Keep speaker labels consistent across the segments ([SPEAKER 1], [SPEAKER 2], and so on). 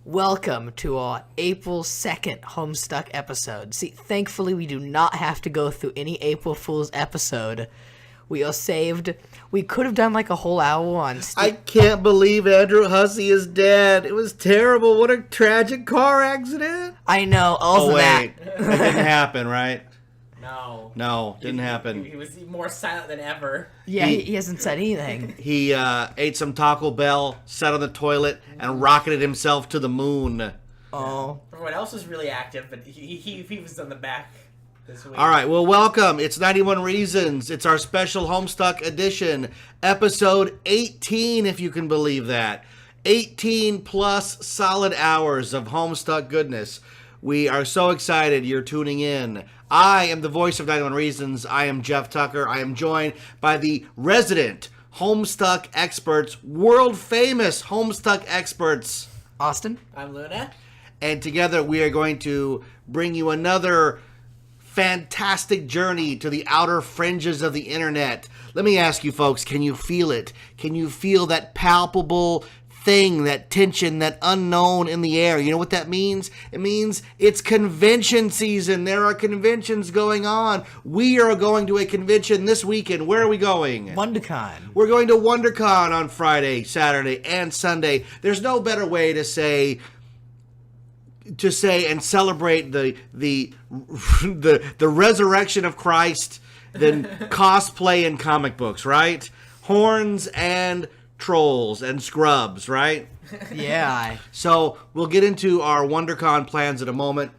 [SPEAKER 1] Welcome to our April 2nd Homestuck episode. See, thankfully we do not have to go through any April Fool's episode. We are saved. We could have done like a whole hour on...
[SPEAKER 2] I can't believe Andrew Hussey is dead. It was terrible. What a tragic car accident.
[SPEAKER 1] I know.
[SPEAKER 2] Oh, wait. That didn't happen, right?
[SPEAKER 3] No,
[SPEAKER 2] didn't happen.
[SPEAKER 3] He was more silent than ever.
[SPEAKER 1] Yeah, he hasn't said anything.
[SPEAKER 2] He ate some Taco Bell, sat on the toilet, and rocketed himself to the moon.
[SPEAKER 1] Oh.
[SPEAKER 3] Everyone else was really active, but he was on the back this week.
[SPEAKER 2] All right, well, welcome. It's 91 Reasons. It's our special Homestuck edition, episode 18, if you can believe that. 18 plus solid hours of Homestuck goodness. We are so excited you're tuning in. I am the voice of 91 Reasons. I am Jeff Tucker. I am joined by the resident Homestuck experts, world-famous Homestuck experts.
[SPEAKER 1] Austin?
[SPEAKER 3] I'm Luna.
[SPEAKER 2] And together we are going to bring you another fantastic journey to the outer fringes of the internet. Let me ask you folks, can you feel it? Can you feel that palpable thing, that tension, that unknown in the air? You know what that means? It means it's convention season. There are conventions going on. We are going to a convention this weekend. Where are we going?
[SPEAKER 1] WonderCon.
[SPEAKER 2] We're going to WonderCon on Friday, Saturday, and Sunday. There's no better way to say and celebrate the resurrection of Christ than cosplay and comic books, right? Horns and trolls and scrubs, right?
[SPEAKER 1] Yeah.
[SPEAKER 2] So we'll get into our WonderCon plans in a moment.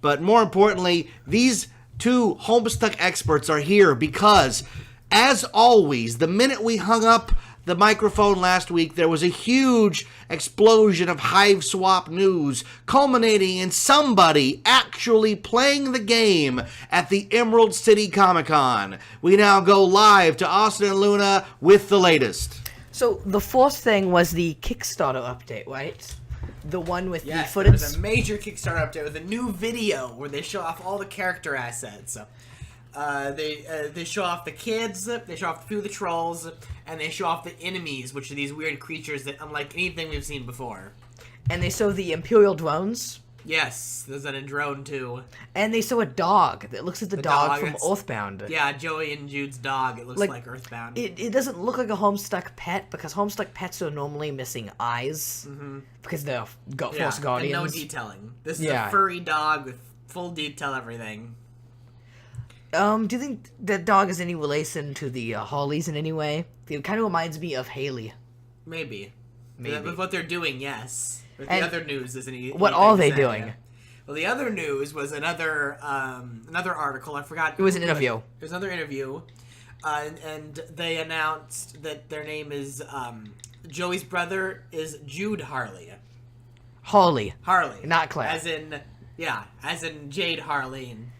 [SPEAKER 2] But more importantly, these two Homestuck experts are here because, as always, the minute we hung up the microphone last week, there was a huge explosion of Hive Swap news, culminating in somebody actually playing the game at the Emerald City Comic Con. We now go live to Austin and Luna with the latest.
[SPEAKER 1] So the fourth thing was the Kickstarter update, right? The one with the footage.
[SPEAKER 3] There was a major Kickstarter update with a new video where they show off all the character assets. So, they show off the kids, they show off a few of the trolls, and they show off the enemies, which are these weird creatures that unlike anything we've seen before.
[SPEAKER 1] And they show the Imperial drones.
[SPEAKER 3] Yes, there's a drone too.
[SPEAKER 1] And they show a dog that looks like the dog from Earthbound.
[SPEAKER 3] Yeah, Joey and Jude's dog. It looks like Earthbound.
[SPEAKER 1] It doesn't look like a Homestuck pet because Homestuck pets are normally missing eyes because they're Force Guardians.
[SPEAKER 3] And no detailing. This is a furry dog with full detail everything.
[SPEAKER 1] Do you think that dog is any relation to the Harleys in any way? It kind of reminds me of Haley.
[SPEAKER 3] Maybe. With what they're doing, yes. But the other news isn't.
[SPEAKER 1] What are they doing?
[SPEAKER 3] Well, the other news was another article. I forgot.
[SPEAKER 1] It was an interview.
[SPEAKER 3] It was another interview, and they announced that their name is Joey's brother is Jude Harley.
[SPEAKER 1] Harley,
[SPEAKER 3] not
[SPEAKER 1] Claire.
[SPEAKER 3] As in Jade Harley and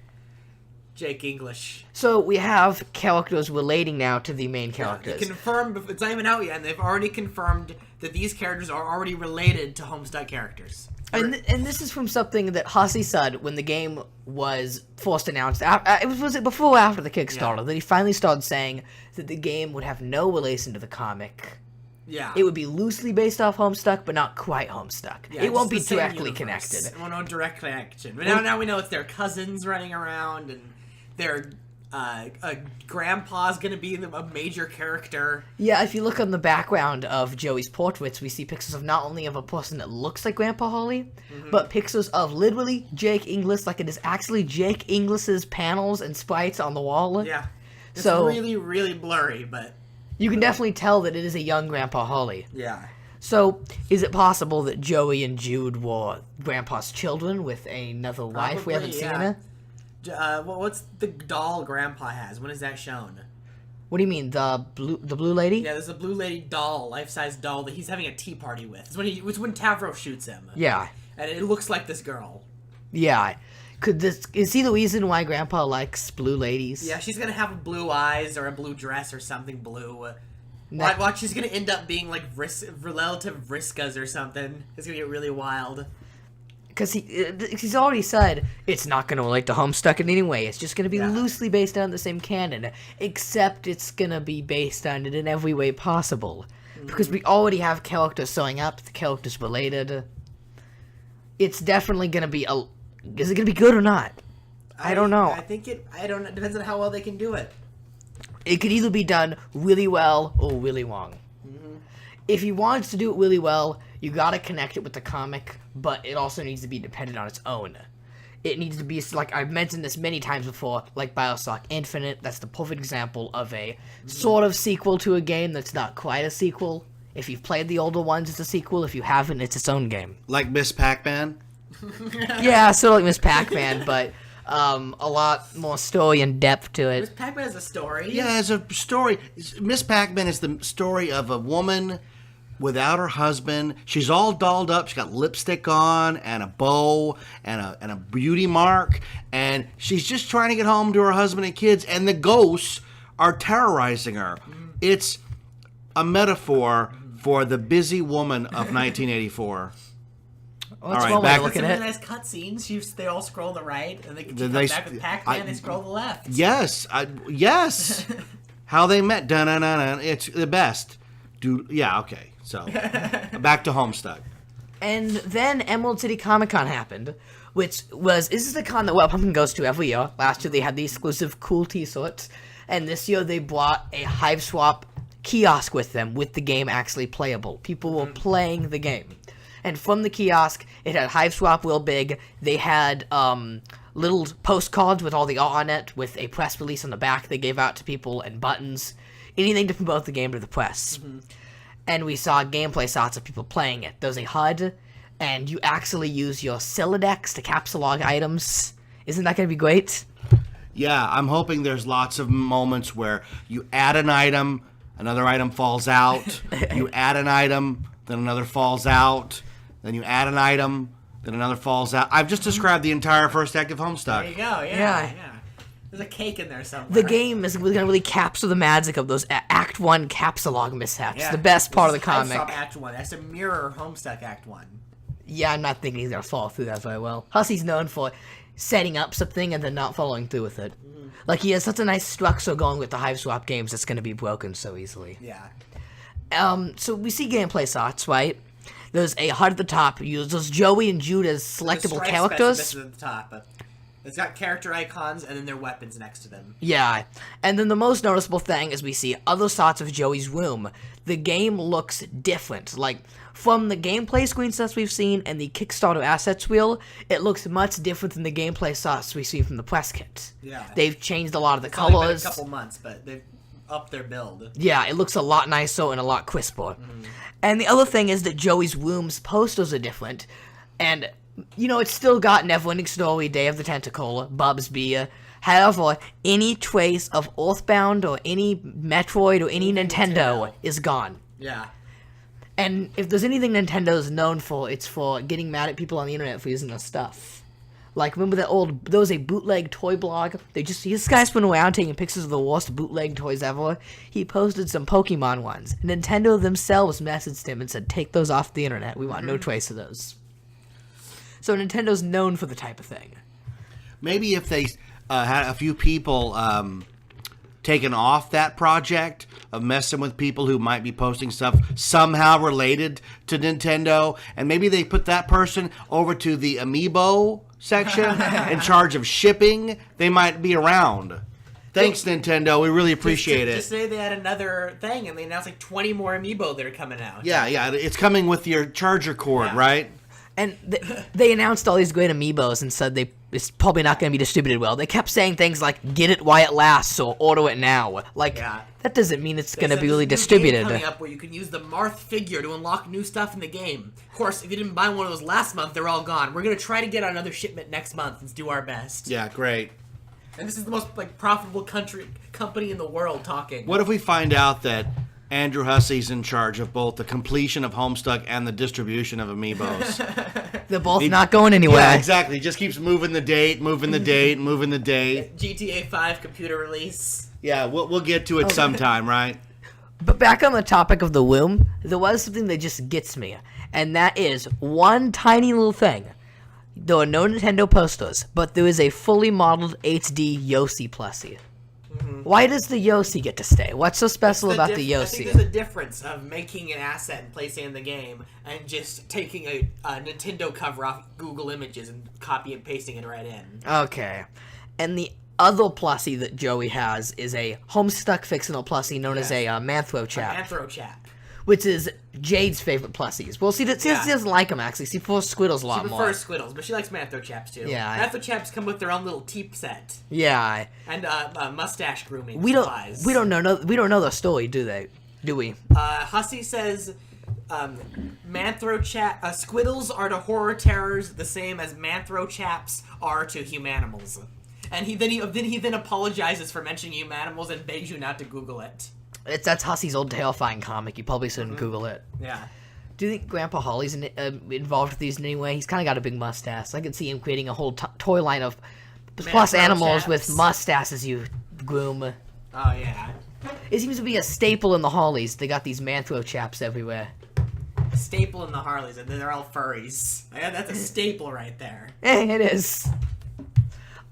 [SPEAKER 3] Jake English.
[SPEAKER 1] So we have characters relating now to the main characters.
[SPEAKER 3] Yeah, confirmed. It's not even out yet, and they've already confirmed that these characters are already related to Homestuck characters.
[SPEAKER 1] And this is from something that Hussey said when the game was first announced. Was it before or after the Kickstarter that he finally started saying that the game would have no relation to the comic.
[SPEAKER 3] Yeah.
[SPEAKER 1] It would be loosely based off Homestuck, but not quite Homestuck. Yeah, it won't be directly connected.
[SPEAKER 3] It won't have direct connection. But now we know it's their cousins running around, and their grandpa's gonna be a major character.
[SPEAKER 1] Yeah, if you look on the background of Joey's portraits, we see pictures of not only of a person that looks like Grandpa Harley, but pictures of literally Jake English, like it is actually Jake English's panels and sprites on the wall.
[SPEAKER 3] Yeah. It's really, really blurry, but
[SPEAKER 1] you can definitely tell that it is a young Grandpa Harley.
[SPEAKER 3] Yeah.
[SPEAKER 1] So, is it possible that Joey and Jude were Grandpa's children with another wife we haven't seen her?
[SPEAKER 3] What's the doll Grandpa has? When is that shown?
[SPEAKER 1] What do you mean, the blue lady?
[SPEAKER 3] Yeah, there's a blue lady doll, life-size doll that he's having a tea party with. It's when Tavro shoots him.
[SPEAKER 1] Yeah.
[SPEAKER 3] And it looks like this girl.
[SPEAKER 1] Yeah. Is he the reason why Grandpa likes blue ladies?
[SPEAKER 3] Yeah, she's gonna have blue eyes or a blue dress or something blue. Watch, she's gonna end up being like relative Vriskas or something. It's gonna get really wild.
[SPEAKER 1] Because he's already said it's not going to relate to Homestuck in any way. It's just going to be loosely based on the same canon, except it's going to be based on it in every way possible. Because we already have characters showing up, the characters related. it's definitely gonna be a. Is it gonna be good or not? I don't know.
[SPEAKER 3] I think it. I don't know. It depends on how well they can do it.
[SPEAKER 1] It could either be done really well or really wrong. If you want to do it really well, you gotta connect it with the comic, but it also needs to be dependent on its own. It needs to be, like I've mentioned this many times before, like Bioshock Infinite. That's the perfect example of a sort of sequel to a game that's not quite a sequel. If you've played the older ones, it's a sequel. If you haven't, it's its own game.
[SPEAKER 2] Like Miss Pac-Man?
[SPEAKER 1] Yeah, sort of like Miss Pac-Man, but a lot more story and depth to
[SPEAKER 3] Miss
[SPEAKER 1] it.
[SPEAKER 3] Pac-Man has a story.
[SPEAKER 2] Yeah, it's a story. Miss Pac-Man is the story of a woman without her husband. She's all dolled up. She's got lipstick on and a bow and a beauty mark. And she's just trying to get home to her husband and kids. And the ghosts are terrorizing her. It's a metaphor for the busy woman of 1984.
[SPEAKER 1] Well, that's
[SPEAKER 2] All right,
[SPEAKER 1] one way
[SPEAKER 2] back-
[SPEAKER 1] to look
[SPEAKER 3] Some
[SPEAKER 1] at
[SPEAKER 3] of the
[SPEAKER 1] it.
[SPEAKER 3] nice cutscenes. They all scroll to the right, and they come
[SPEAKER 2] They-
[SPEAKER 3] back with Pac-Man. They scroll to the left.
[SPEAKER 2] Yes. Yes. How they met. Dun-dun-dun-dun. It's the best. Dude. Yeah, okay. So, back to Homestuck.
[SPEAKER 1] And then Emerald City Comic Con happened, which was, this is the con that Well Pumpkin goes to every year. Last year they had the exclusive cool t-shirts, and this year they brought a Hive Swap kiosk with them, with the game actually playable. People were playing the game. And from the kiosk, it had Hive Swap real big. They had little postcards with all the art on it, with a press release on the back they gave out to people, and buttons. Anything to promote the game to the press. And we saw gameplay shots of people playing it. There's a HUD, and you actually use your Silodex to capsulog items. Isn't that going to be great?
[SPEAKER 2] Yeah, I'm hoping there's lots of moments where you add an item, another item falls out. You add an item, then another falls out. Then you add an item, then another falls out. I've just described the entire first act of Homestuck.
[SPEAKER 3] There you go. Yeah. There's a cake in there somewhere.
[SPEAKER 1] The game is going to really capture the magic of those Act 1 capsulog mishaps.
[SPEAKER 3] Yeah.
[SPEAKER 1] The best part of the
[SPEAKER 3] This is Hive
[SPEAKER 1] comic.
[SPEAKER 3] Swap Act 1. That's a mirror Homestuck Act 1.
[SPEAKER 1] Yeah, I'm not thinking he's going to follow through that very well. Hussey's known for setting up something and then not following through with it. Like, he has such a nice structure going with the Hive Swap games that's going to be broken so easily.
[SPEAKER 3] Yeah.
[SPEAKER 1] So we see gameplay shots, right? There's a HUD at the top. There's Joey and Judah's selectable
[SPEAKER 3] The
[SPEAKER 1] characters.
[SPEAKER 3] specimen at the top. It's got character icons and then their weapons next to them.
[SPEAKER 1] Yeah, and then the most noticeable thing is we see other shots of Joey's room. The game looks different. Like, from the gameplay screenshots we've seen and the Kickstarter assets wheel, it looks much different than the gameplay shots we see from the press kit.
[SPEAKER 3] Yeah.
[SPEAKER 1] They've changed a lot of the
[SPEAKER 3] It's only been
[SPEAKER 1] colors.
[SPEAKER 3] a couple months, but they've upped their build.
[SPEAKER 1] Yeah, it looks a lot nicer and a lot crisper. And the other thing is that Joey's room's posters are different. And, you know, it's still got Neverending Story, Day of the Tentacle, Bub's Beer. However, any trace of Earthbound or any Metroid or any Nintendo is gone.
[SPEAKER 3] Yeah.
[SPEAKER 1] And if there's anything Nintendo's known for, it's for getting mad at people on the internet for using their stuff. Like, remember there was a bootleg toy blog? This guy's been around taking pictures of the worst bootleg toys ever. He posted some Pokemon ones. Nintendo themselves messaged him and said, take those off the internet. We want no trace of those. So Nintendo's known for the type of thing.
[SPEAKER 2] Maybe if they had a few people taken off that project of messing with people who might be posting stuff somehow related to Nintendo, and maybe they put that person over to the Amiibo section in charge of shipping, they might be around. Thanks, Nintendo. We really appreciate it.
[SPEAKER 3] Just say they had another thing, and they announced like 20 more Amiibo that are coming out.
[SPEAKER 2] Yeah, it's coming with your charger cord,
[SPEAKER 3] Yeah.
[SPEAKER 2] right?
[SPEAKER 1] And they announced all these great Amiibos and said it's probably not going to be distributed well. They kept saying things like, get it while it lasts, or order it now. Like,
[SPEAKER 3] Yeah.
[SPEAKER 1] that doesn't mean it's going to
[SPEAKER 3] There's
[SPEAKER 1] be
[SPEAKER 3] a
[SPEAKER 1] really
[SPEAKER 3] new game
[SPEAKER 1] distributed.
[SPEAKER 3] coming up where you can use the Marth figure to unlock new stuff in the game. Of course, if you didn't buy one of those last month, they're all gone. We're going to try to get another shipment next month and do our best.
[SPEAKER 2] Yeah, great.
[SPEAKER 3] And this is the most profitable company in the world talking.
[SPEAKER 2] What if we find out that Andrew Hussey's in charge of both the completion of Homestuck and the distribution of Amiibos?
[SPEAKER 1] They're both not going anywhere.
[SPEAKER 2] Yeah, exactly. He just keeps moving the date.
[SPEAKER 3] GTA 5 computer release.
[SPEAKER 2] Yeah, we'll get to it sometime, right?
[SPEAKER 1] But back on the topic of the womb, there was something that just gets me, and that is one tiny little thing. There are no Nintendo posters, but there is a fully modeled HD Yoshi plushie. Why does the Yossi get to stay? What's so special about the
[SPEAKER 3] I think
[SPEAKER 1] Yossi?
[SPEAKER 3] there's a difference of making an asset and placing it in the game and just taking a Nintendo cover off Google Images and copy and pasting it right in.
[SPEAKER 1] Okay. And the other plushie that Joey has is a Homestuck fictional plushie known as a Manthro Chap.
[SPEAKER 3] Anthro Chap.
[SPEAKER 1] Which is Jade's favorite plushies. Well, she doesn't like them, actually. She prefers Squiddles a lot
[SPEAKER 3] She
[SPEAKER 1] more.
[SPEAKER 3] prefers Squiddles, but she likes Manthro Chaps, too.
[SPEAKER 1] Yeah.
[SPEAKER 3] Manthro Chaps come with their own little teep set.
[SPEAKER 1] Yeah.
[SPEAKER 3] And mustache grooming
[SPEAKER 1] We
[SPEAKER 3] supplies.
[SPEAKER 1] don't know the story, do they? Do we?
[SPEAKER 3] Hussey says Manthro Squiddles are to horror terrors the same as Manthro Chaps are to humanimals. And he then apologizes for mentioning humanimals and begs you not to Google it.
[SPEAKER 1] That's Hussey's old terrifying comic. You probably shouldn't Google it.
[SPEAKER 3] Yeah.
[SPEAKER 1] Do you think Grandpa Holly's involved with these in any way? He's kind of got a big mustache. I could see him creating a whole toy line of plus animals
[SPEAKER 3] Chaps.
[SPEAKER 1] with mustaches you groom.
[SPEAKER 3] Oh, yeah.
[SPEAKER 1] It seems to be a staple in the Hollies. They got these Manthro Chaps everywhere.
[SPEAKER 3] A staple in the Harleys, and they're all furries. Yeah, that's a staple right there.
[SPEAKER 1] It is.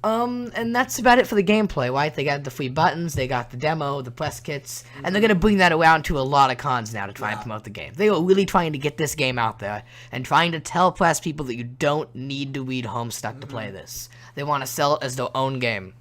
[SPEAKER 1] And that's about it for the gameplay, right? They got the free buttons, they got the demo, the press kits, and they're gonna bring that around to a lot of cons now to try and promote the game. They are really trying to get this game out there and trying to tell press people that you don't need to read Homestuck to play this. They want to sell it as their own game.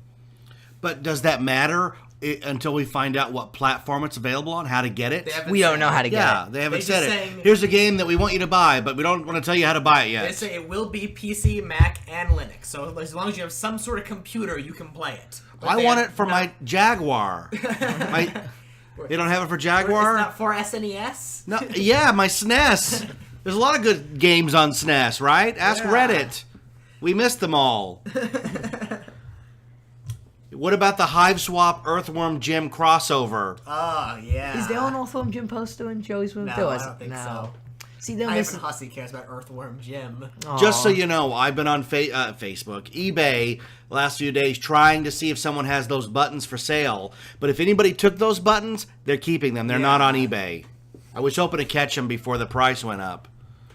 [SPEAKER 2] But does that matter until we find out what platform it's available on, how to get it?
[SPEAKER 1] We don't know how to get
[SPEAKER 2] Yeah,
[SPEAKER 1] it.
[SPEAKER 2] they haven't
[SPEAKER 3] They
[SPEAKER 2] said
[SPEAKER 3] just
[SPEAKER 2] it.
[SPEAKER 3] saying-
[SPEAKER 2] Here's a game that we want you to buy, but we don't want to tell you how to buy it
[SPEAKER 3] They
[SPEAKER 2] yet.
[SPEAKER 3] say it will be PC, Mac, and Linux. So as long as you have some sort of computer, you can play it. But
[SPEAKER 2] I
[SPEAKER 3] they
[SPEAKER 2] want
[SPEAKER 3] have
[SPEAKER 2] it for
[SPEAKER 3] no-
[SPEAKER 2] my Jaguar. They don't have it for
[SPEAKER 3] It's
[SPEAKER 2] Jaguar?
[SPEAKER 3] not for SNES?
[SPEAKER 2] No, yeah, my SNES. There's a lot of good games on SNES, right? Ask
[SPEAKER 3] Yeah.
[SPEAKER 2] Reddit. We missed them all. What about the Hive Swap Earthworm Jim crossover?
[SPEAKER 3] Oh, yeah.
[SPEAKER 1] Is there an Earthworm Jim poster in Joey's room?
[SPEAKER 3] No,
[SPEAKER 1] There
[SPEAKER 3] I
[SPEAKER 1] wasn't.
[SPEAKER 3] don't think
[SPEAKER 1] No.
[SPEAKER 3] so.
[SPEAKER 1] See, then
[SPEAKER 3] I
[SPEAKER 1] this
[SPEAKER 3] even Hussey cares about Earthworm Jim.
[SPEAKER 2] Just so you know, I've been on Facebook, eBay, the last few days trying to see if someone has those buttons for sale. But if anybody took those buttons, they're keeping them. They're not on eBay. I was hoping to catch them before the price went up.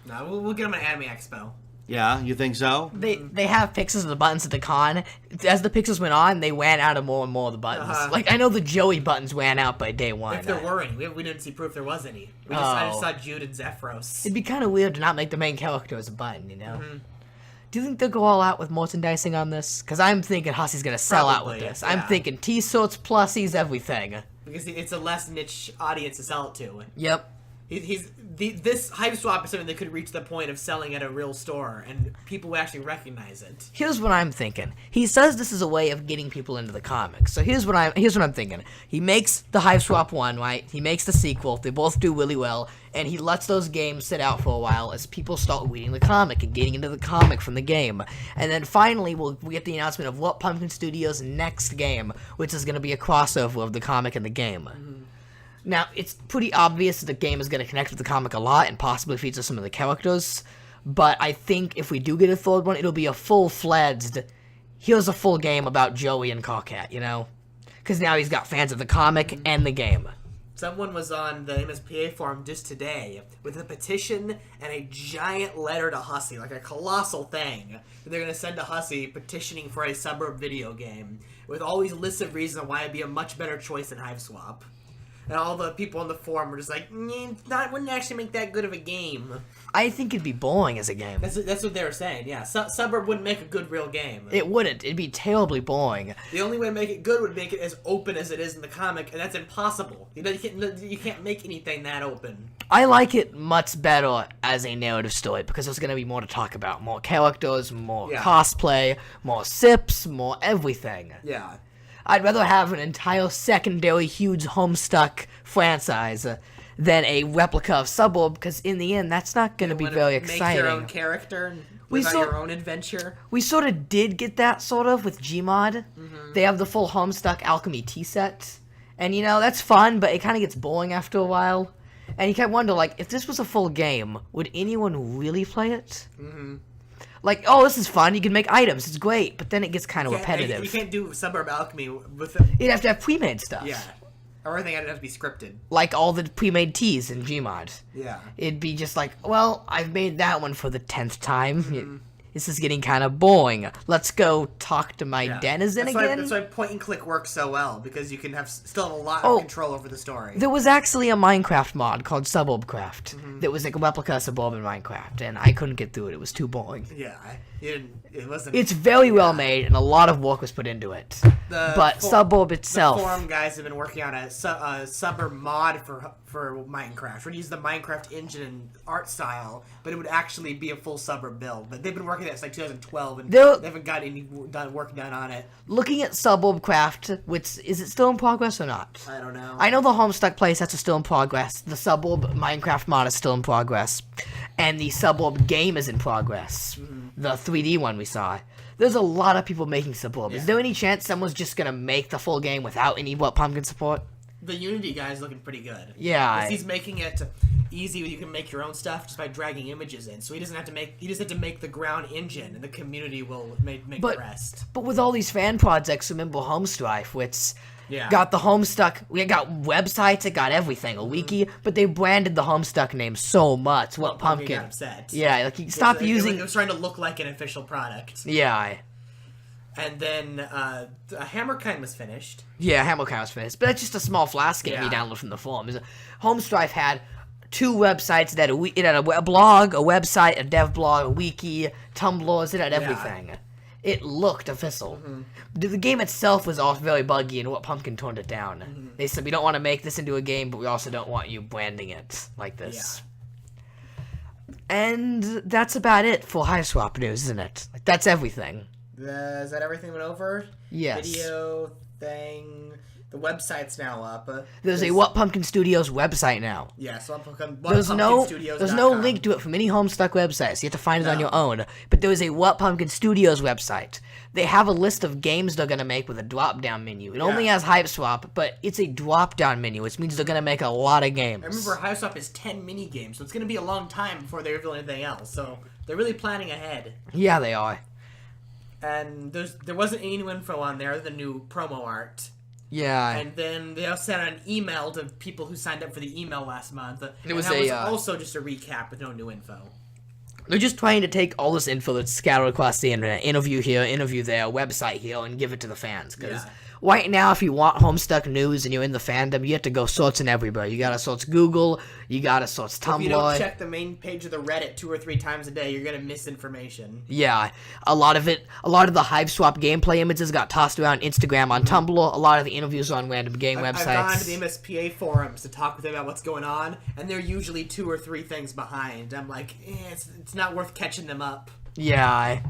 [SPEAKER 3] No, we'll get them at Anime Expo.
[SPEAKER 2] Yeah, you think so?
[SPEAKER 1] They have pictures of the buttons at the con. As the pictures went on, they ran out of more and more of the buttons. Like, I know the Joey buttons ran out by day one.
[SPEAKER 3] If there were any. We didn't see proof there was any. I just
[SPEAKER 1] Oh.
[SPEAKER 3] saw Jude and Zephyros.
[SPEAKER 1] It'd be kind of weird to not make the main character as a button, you know? Do you think they'll go all out with merchandising on this? Because I'm thinking Hussey's going to sell out with
[SPEAKER 3] Probably,
[SPEAKER 1] this. I'm
[SPEAKER 3] yeah.
[SPEAKER 1] thinking T-shirts, plusies, everything.
[SPEAKER 3] Because it's a less niche audience to sell it to.
[SPEAKER 1] Yep.
[SPEAKER 3] This Hive Swap is something that could reach the point of selling at a real store, and people would actually recognize it.
[SPEAKER 1] Here's what I'm thinking. He says this is a way of getting people into the comics. So here's what I'm thinking. He makes the Hive Swap 1, right? He makes the sequel. They both do really well, and he lets those games sit out for a while as people start reading the comic and getting into the comic from the game. And then finally we get the announcement of what Pumpkin Studios' next game, which is going to be a crossover of the comic and the game. Now, it's pretty obvious that the game is going to connect with the comic a lot and possibly feature some of the characters, but I think if we do get a third one, it'll be a full-fledged, here's a full game about Joey and Carcat, you know? Because now he's got fans of the comic and the game.
[SPEAKER 3] Someone was on the MSPA forum just today with a petition and a giant letter to Hussey, like a colossal thing. That they're going to send to Hussey petitioning for a suburb video game with all these lists of reasons why it'd be a much better choice than Hive Swap. And all the people on the forum were just like, wouldn't actually make that good of a game.
[SPEAKER 1] I think it'd be boring as a game.
[SPEAKER 3] That's what they were saying, yeah. Suburb wouldn't make a good real game.
[SPEAKER 1] It wouldn't. It'd be terribly boring.
[SPEAKER 3] The only way to make it good would make it as open as it is in the comic, and that's impossible. You can't make anything that open.
[SPEAKER 1] I like it much better as a narrative story because there's going to be more to talk about. More characters, more cosplay, more sips, more everything.
[SPEAKER 3] Yeah.
[SPEAKER 1] I'd rather have an entire secondary huge Homestuck franchise than a replica of Suburb, because in the end, that's not going to be very exciting.
[SPEAKER 3] Make your own character without your own adventure.
[SPEAKER 1] We sort of did get that, sort of, with Gmod. They have the full Homestuck Alchemy tea set. And, you know, that's fun, but it kind of gets boring after a while. And you kind of wonder, like, if this was a full game, would anyone really play it? Like, oh, this is fun, you can make items, it's great, but then it gets kind of repetitive.
[SPEAKER 3] You can't do Suburb Alchemy with it.
[SPEAKER 1] You'd have to have pre-made stuff.
[SPEAKER 3] Yeah. Everything would have to be scripted.
[SPEAKER 1] Like all the pre-made teas in Gmod.
[SPEAKER 3] Yeah.
[SPEAKER 1] It'd be just like, well, I've made that one for the 10th time. this is getting kind of boring. Let's go talk to my denizen again.
[SPEAKER 3] That's why point and click works so well, because you can still have a lot of control over the story.
[SPEAKER 1] There was actually a Minecraft mod called Suburbcraft that was like a replica of Suburban Minecraft, and I couldn't get through it. It was too boring.
[SPEAKER 3] Yeah, it wasn't.
[SPEAKER 1] It's very well made, and a lot of work was put into it. But Suburb itself...
[SPEAKER 3] The forum guys have been working on a suburb mod for Minecraft. We're going to use the Minecraft engine and art style, but it would actually be a full suburb build. But they've been working on it since like 2012, and they haven't got any work done on it.
[SPEAKER 1] Looking at Suburbcraft, is it still in progress or not?
[SPEAKER 3] I don't know.
[SPEAKER 1] I know the Homestuck playtest is still in progress. The Suburb Minecraft mod is still in progress. And the Suburb game is in progress. The 3D one we saw. There's a lot of people making Suburb. Is there any chance someone's just gonna make the full game without any Pumpkin support?
[SPEAKER 3] The Unity guy's looking pretty good.
[SPEAKER 1] Yeah.
[SPEAKER 3] He's making it easy. You can make your own stuff just by dragging images in. So he doesn't have to make. He just had to make the ground engine, and the community will make the rest.
[SPEAKER 1] But with all these fan projects, remember Homestrife, which got the Homestuck. We got websites. It got everything. A wiki, but they branded the Homestuck name so much. What Pumpkin?
[SPEAKER 3] Got upset.
[SPEAKER 1] Yeah, like stop using.
[SPEAKER 3] It was trying to look like an official product.
[SPEAKER 1] Yeah.
[SPEAKER 3] And then Hammerkind was finished.
[SPEAKER 1] Yeah, Hammerkind was finished. But that's just a small flash game you download from the forum. Homestrife had 2 websites. It had a blog, a website, a dev blog, a wiki, Tumblrs. It had everything. It looked official. The game itself was all very buggy, and Pumpkin toned it down. They said, we don't want to make this into a game, but we also don't want you branding it like this. And that's about it for Hiveswap news, isn't it? Like, that's everything.
[SPEAKER 3] Is that everything went over?
[SPEAKER 1] Yes.
[SPEAKER 3] Video thing. The website's now up.
[SPEAKER 1] There's a What Pumpkin Studios website now.
[SPEAKER 3] Yeah, so
[SPEAKER 1] there's no link to it from any Homestuck website, so you have to find it on your own. But there is a What Pumpkin Studios website. They have a list of games they're going to make with a drop-down menu. It only has Hiveswap, but it's a drop-down menu, which means they're going to make a lot of games.
[SPEAKER 3] I remember Hiveswap is 10 mini-games, so it's going to be a long time before they reveal anything else. So they're really planning ahead.
[SPEAKER 1] Yeah, they are.
[SPEAKER 3] And there wasn't any new info on there, the new promo art.
[SPEAKER 1] Yeah.
[SPEAKER 3] And then they also sent an email to people who signed up for the email last month.
[SPEAKER 1] It was
[SPEAKER 3] also just a recap with no new info.
[SPEAKER 1] They're just trying to take all this info that's scattered across the internet, interview here, interview there, website here, and give it to the fans. Because right now, if you want Homestuck news and you're in the fandom, you have to go searching everywhere. You gotta search Google, you gotta search Tumblr.
[SPEAKER 3] If you don't check the main page of the Reddit 2 or 3 times a day, you're gonna miss information.
[SPEAKER 1] Yeah, a lot of the Hiveswap gameplay images got tossed around Instagram, on Tumblr. A lot of the interviews are on random game websites.
[SPEAKER 3] I've gone to the MSPA forums to talk with them about what's going on, and they're usually 2 or 3 things behind. I'm like, it's not worth catching them up.
[SPEAKER 1] Yeah,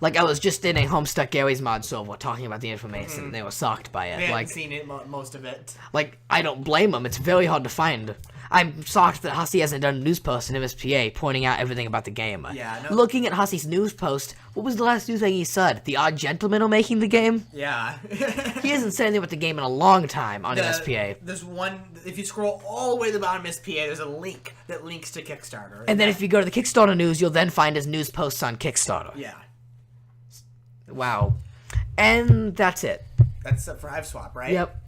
[SPEAKER 1] Like, I was just in a Homestuck Gary's mod server talking about the information, and they were shocked by it.
[SPEAKER 3] I haven't seen it, most of it.
[SPEAKER 1] Like, I don't blame them. It's very hard to find. I'm shocked that Hussey hasn't done a news post in MSPA pointing out everything about the game.
[SPEAKER 3] Yeah,
[SPEAKER 1] Looking at Hussey's news post, what was the last news thing he said? The Odd Gentlemen are making the game?
[SPEAKER 3] Yeah.
[SPEAKER 1] He hasn't said anything about the game in a long time on MSPA.
[SPEAKER 3] There's one, if you scroll all the way to the bottom of MSPA, there's a link that links to Kickstarter.
[SPEAKER 1] And then if you go to the Kickstarter news, you'll then find his news posts on Kickstarter.
[SPEAKER 3] Yeah.
[SPEAKER 1] Wow. And that's it.
[SPEAKER 3] That's for Hiveswap, right?
[SPEAKER 1] Yep.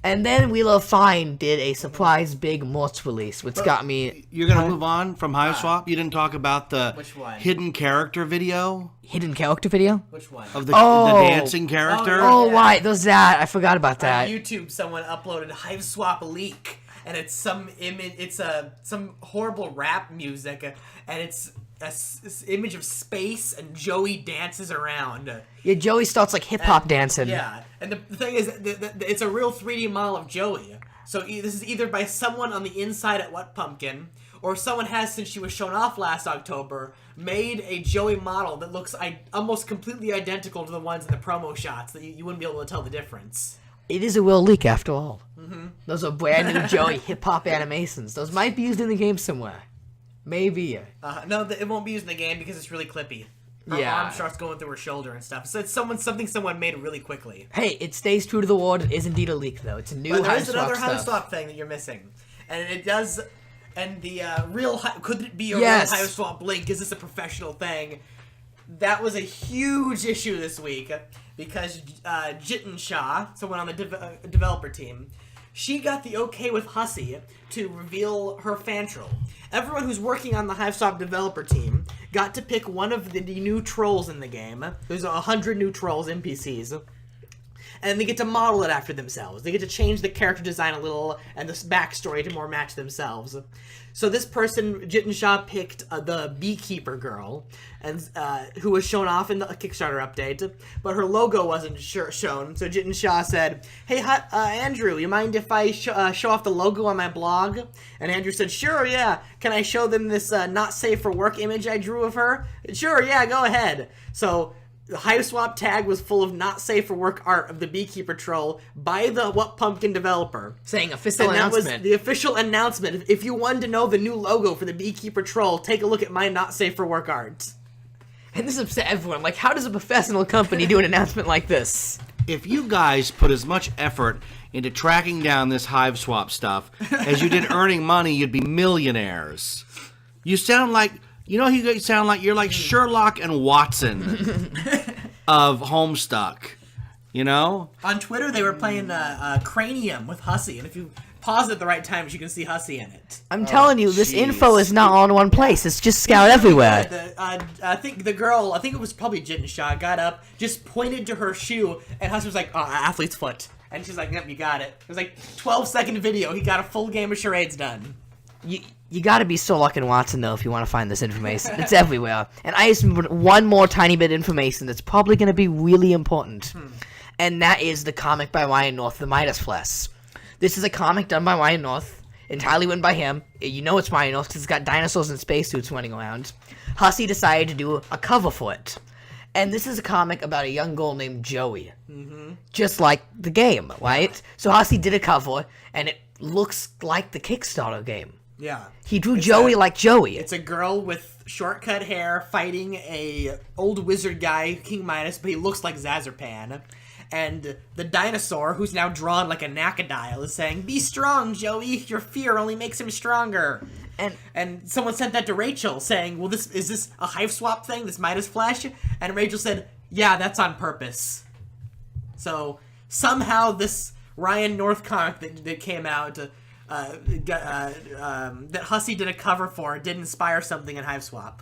[SPEAKER 1] And then Wheel of Fine did a surprise big merch release, which got me...
[SPEAKER 2] You're going to move on from Hiveswap? You didn't talk about the
[SPEAKER 3] Which one?
[SPEAKER 2] hidden character video?
[SPEAKER 1] Hidden character video?
[SPEAKER 3] Which one?
[SPEAKER 2] Of the dancing character?
[SPEAKER 1] Oh, right. There's that. I forgot about that.
[SPEAKER 3] On YouTube, someone uploaded Hiveswap leak, and it's some image. It's some horrible rap music, and it's this image of space, and Joey dances around.
[SPEAKER 1] Yeah, Joey starts like hip hop dancing.
[SPEAKER 3] Yeah, and the thing is, it's a real 3D model of Joey. So this is either by someone on the inside at What Pumpkin, or someone has, since she was shown off last October, made a Joey model that looks almost completely identical to the ones in the promo shots, that you wouldn't be able to tell the difference.
[SPEAKER 1] It is a real leak after all. Mm-hmm. Those are brand new Joey hip hop animations. Those might be used in the game somewhere. Maybe.
[SPEAKER 3] No, it won't be used in the game because it's really clippy. Her arm starts going through her shoulder and stuff. So it's something someone made really quickly.
[SPEAKER 1] Hey, it stays true to the word. It is indeed a leak, though. It's a new Hiveswap stuff.
[SPEAKER 3] But there is another Hiveswap thing that you're missing. And it does... And the could it be a real Hiveswap link? Is this a professional thing? That was a huge issue this week because Jiten Shah, someone on the developer team, she got the okay with Hussey to reveal her fan troll. Everyone who's working on the Hiveswap developer team got to pick one of the new trolls in the game. There's 100 new trolls, NPCs. And they get to model it after themselves. They get to change the character design a little and the backstory to more match themselves. So this person, Jiten Shah, picked the beekeeper girl, and who was shown off in the Kickstarter update, but her logo wasn't shown. So Jiten Shah said, "Hey, Andrew, you mind if I show off the logo on my blog?" And Andrew said, "Sure, yeah. Can I show them this not safe for work image I drew of her?" "Sure, yeah, go ahead." So the Hiveswap tag was full of not safe for work art of the beekeeper troll by the What Pumpkin developer.
[SPEAKER 1] Saying official
[SPEAKER 3] And that
[SPEAKER 1] announcement.
[SPEAKER 3] was the official announcement. If you wanted to know the new logo for the beekeeper troll, take a look at my not safe for work art.
[SPEAKER 1] And this upset everyone. Like, how does a professional company do an announcement like this?
[SPEAKER 2] If you guys put as much effort into tracking down this Hiveswap stuff as you did earning money, you'd be millionaires. You sound like... You know, you sound like you're like Sherlock and Watson of Homestuck. You know?
[SPEAKER 3] On Twitter, they were playing Cranium with Hussey, and if you pause it at the right times, you can see Hussey in it.
[SPEAKER 1] I'm telling you, this
[SPEAKER 2] jeez.
[SPEAKER 1] info is not all in one place. It's just scoured everywhere.
[SPEAKER 3] I think the girl, I think it was probably Jiten Shah, got up, just pointed to her shoe, and Hussey was like, "Oh, athlete's foot." And she's like, "Yep, you got it." It was like 12-second video. He got a full game of charades done.
[SPEAKER 1] You gotta be Sherlock and Watson, though, if you want to find this information. It's everywhere. And I just put one more tiny bit of information that's probably going to be really important. And that is the comic by Ryan North, The Midas Flesh. This is a comic done by Ryan North, entirely written by him. You know it's Ryan North because it's got dinosaurs and spacesuits running around. Hussey decided to do a cover for it. And this is a comic about a young girl named Joey. Just like the game, right? So Hussey did a cover, and it looks like the Kickstarter game.
[SPEAKER 3] Yeah.
[SPEAKER 1] He drew Joey like Joey.
[SPEAKER 3] It's a girl with shortcut hair fighting a old wizard guy, King Midas, but he looks like Zazarpan. And the dinosaur, who's now drawn like a Nacodile, is saying, "Be strong, Joey. Your fear only makes him stronger." And someone sent that to Rachel, saying, "Well, is this a Hiveswap thing, this Midas Flesh?" And Rachel said, "Yeah, that's on purpose." So somehow this Ryan North comic that came out... that Hussey did a cover for did inspire something in Hiveswap.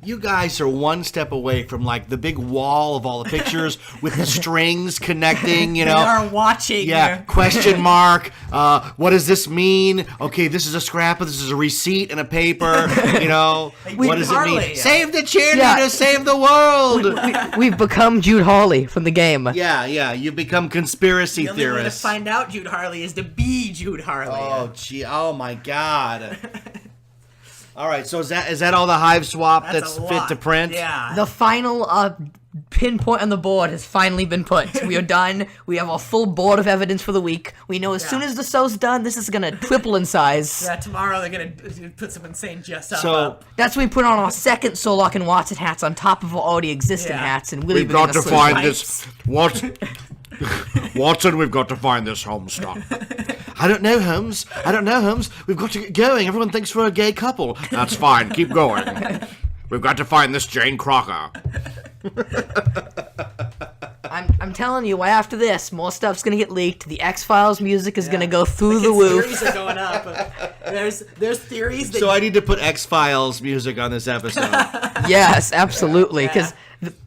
[SPEAKER 2] You guys are one step away from like the big wall of all the pictures with the strings connecting, you know.
[SPEAKER 3] We are watching.
[SPEAKER 2] Yeah, question mark. What does this mean? Okay, this is a scrap, this is a receipt and a paper, you know. What does it mean? Save the cheerleader, save the world.
[SPEAKER 1] We've become Jude Hawley from the game.
[SPEAKER 2] Yeah, you've become conspiracy
[SPEAKER 3] The only way to
[SPEAKER 2] theorists.
[SPEAKER 3] find out Jude Harley is to be Jude Harley.
[SPEAKER 2] Oh, gee. Oh, my God. All right, so is that all the Hiveswap that's
[SPEAKER 3] a
[SPEAKER 2] fit
[SPEAKER 3] lot.
[SPEAKER 2] to print?
[SPEAKER 3] Yeah.
[SPEAKER 1] The final pinpoint on the board has finally been put. We are done. We have a full board of evidence for the week. We know as soon as the show's done, this is going to triple in size.
[SPEAKER 3] Yeah, tomorrow they're going to put some insane stuff
[SPEAKER 2] So
[SPEAKER 3] up.
[SPEAKER 1] That's when we put on our second Solok and Watson hats on top of our already existing hats. And really
[SPEAKER 2] we've got to find
[SPEAKER 3] pipes.
[SPEAKER 2] this. Watson, we've got to find this Homestuck. I don't know, Holmes. We've got to get going. Everyone thinks we're a gay couple. That's fine. Keep going. We've got to find this Jane Crocker.
[SPEAKER 1] I'm telling you, after this, more stuff's gonna get leaked. The X-Files music is gonna go through the roof.
[SPEAKER 3] Theories are going up. There's theories that...
[SPEAKER 2] So I need to put X-Files music on this episode.
[SPEAKER 1] Yes, absolutely. Because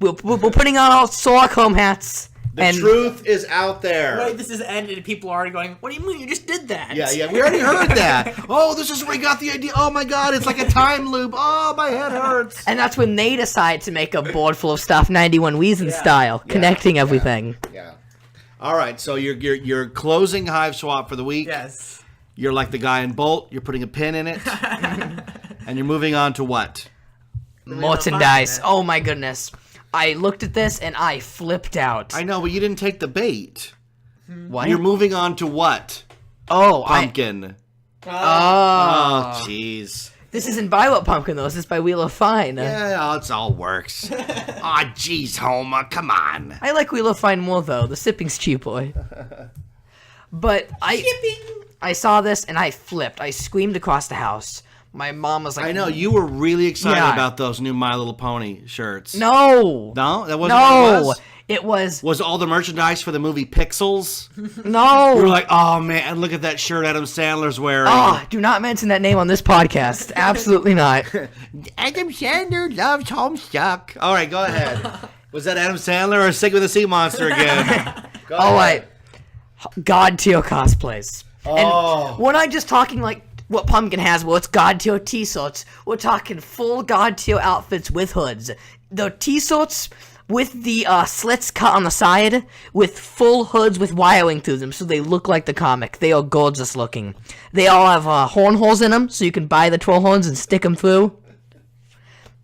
[SPEAKER 1] we're putting on our Solok home hats.
[SPEAKER 2] The truth is out there.
[SPEAKER 3] Wait, this is ended and people are already going, "What do you mean? You just did that."
[SPEAKER 2] Yeah, we already heard that. Oh, this is where we got the idea. Oh my God, it's like a time loop. Oh, my head hurts.
[SPEAKER 1] And that's when they decide to make a board full of stuff, 91 Weason style, connecting everything.
[SPEAKER 2] Yeah. All right, so you're closing Hiveswap for the week.
[SPEAKER 3] Yes.
[SPEAKER 2] You're like the guy in Bolt. You're putting a pin in it, and you're moving on to what?
[SPEAKER 1] Merchandise. Oh my goodness. I looked at this and I flipped out.
[SPEAKER 2] I know, but you didn't take the bait.
[SPEAKER 1] What?
[SPEAKER 2] You're moving on to what?
[SPEAKER 1] Oh,
[SPEAKER 2] Pumpkin.
[SPEAKER 1] Oh,
[SPEAKER 2] jeez.
[SPEAKER 1] This isn't by What Pumpkin, though. This is by Wheel of Fine.
[SPEAKER 2] Yeah, it all works. Aw, jeez, Homer, come on.
[SPEAKER 1] I like Wheel of Fine more, though. The sipping's cheap, boy. But I saw this and I flipped. I screamed across the house. My mom was like,
[SPEAKER 2] I know, you were really excited
[SPEAKER 1] Yeah.
[SPEAKER 2] about those new My Little Pony shirts.
[SPEAKER 1] No.
[SPEAKER 2] No? That wasn't what it was?
[SPEAKER 1] It was.
[SPEAKER 2] Was all the merchandise for the movie Pixels?
[SPEAKER 1] No.
[SPEAKER 2] You were like, oh man, look at that shirt Adam Sandler's wearing.
[SPEAKER 1] Oh, do not mention that name on this podcast. Absolutely not.
[SPEAKER 2] Adam Sandler loves Homestuck. All right, go ahead. Was that Adam Sandler or Sick with the Sea Monster again? Go
[SPEAKER 1] All
[SPEAKER 2] ahead.
[SPEAKER 1] right. God tier cosplays.
[SPEAKER 2] Oh.
[SPEAKER 1] And we're not just talking like what Pumpkin has, well, it's God tier T-shirts. We're talking full God tier outfits with hoods. The T-shirts with the slits cut on the side, with full hoods with wiring through them, so they look like the comic. They are gorgeous looking. They all have horn holes in them, so you can buy the 12 horns and stick them through.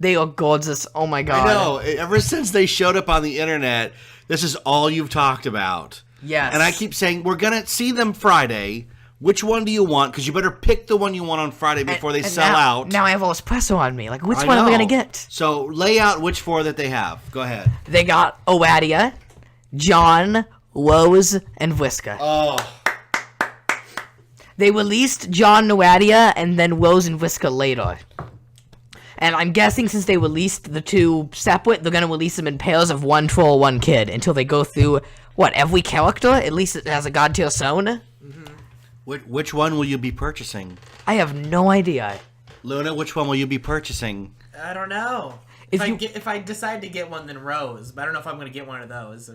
[SPEAKER 1] They are gorgeous. Oh my god.
[SPEAKER 2] I know. Ever since they showed up on the internet, this is all you've talked about.
[SPEAKER 1] Yes.
[SPEAKER 2] And I keep saying, we're going to see them Friday. Which one do you want? Because you better pick the one you want on Friday before they sell out.
[SPEAKER 1] Now I have all espresso on me. Like, which one am I going to get?
[SPEAKER 2] So, lay out which four that they have. Go ahead.
[SPEAKER 1] They got Owadia, John, Rose, and Whisker.
[SPEAKER 2] Oh.
[SPEAKER 1] They released John Owadia and then Rose and Whisker later. And I'm guessing since they released the two separate, they're going to release them in pairs of one troll, one kid, until they go through, every character? At least it has a God tier zone?
[SPEAKER 2] Which one will you be purchasing?
[SPEAKER 1] I have no idea.
[SPEAKER 2] Luna, which one will you be purchasing?
[SPEAKER 3] I don't know. If I decide to get one, then Rose. But I don't know if I'm going to get one of those.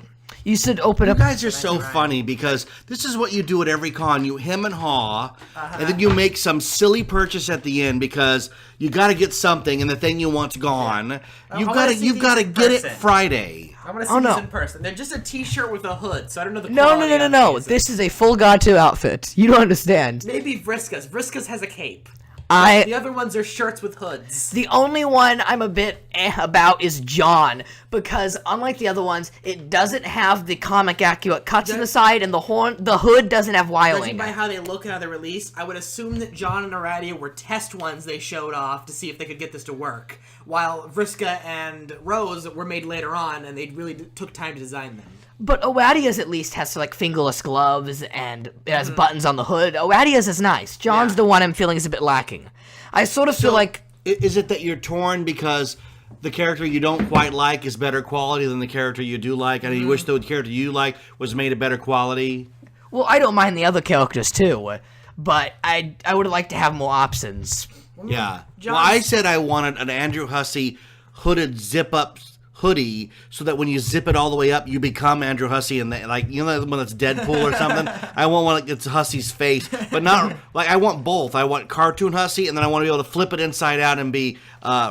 [SPEAKER 1] You should open
[SPEAKER 2] You
[SPEAKER 1] up...
[SPEAKER 2] guys are so funny because this is what you do at every con. You hem and haw, and then you make some silly purchase at the end because you got to get something, and the thing you want's gone. You've got to get it Friday.
[SPEAKER 3] I want to see these in person. They're just a T-shirt with a hood, so I don't know the quality.
[SPEAKER 1] No.
[SPEAKER 3] Of these.
[SPEAKER 1] This is a full God tier outfit. You don't understand.
[SPEAKER 3] Maybe Vriska's. Vriska's has a cape.
[SPEAKER 1] The
[SPEAKER 3] The other ones are shirts with hoods.
[SPEAKER 1] The only one I'm a bit about is John, because unlike the other ones, it doesn't have the comic accurate cuts in the side, and the hood doesn't have wiring.
[SPEAKER 3] Judging by how they look and how they're released, I would assume that John and Aradia were test ones they showed off to see if they could get this to work, while Vriska and Rose were made later on, and they really took time to design them.
[SPEAKER 1] But Owadia's at least has like fingerless gloves and it has buttons on the hood. Owadia's is nice. John's the one I'm feeling is a bit lacking. I sort of feel like...
[SPEAKER 2] Is it that you're torn because the character you don't quite like is better quality than the character you do like, and you wish the character you like was made of better quality?
[SPEAKER 1] Well, I don't mind the other characters too, but I would like to have more options.
[SPEAKER 2] Yeah. Well, I said I wanted an Andrew Hussey hooded zip-up hoodie so that when you zip it all the way up, you become Andrew Hussey, and you know when it's Deadpool or something. I want one that gets Hussey's face, but not like I want both. I want cartoon Hussey, and then I want to be able to flip it inside out and be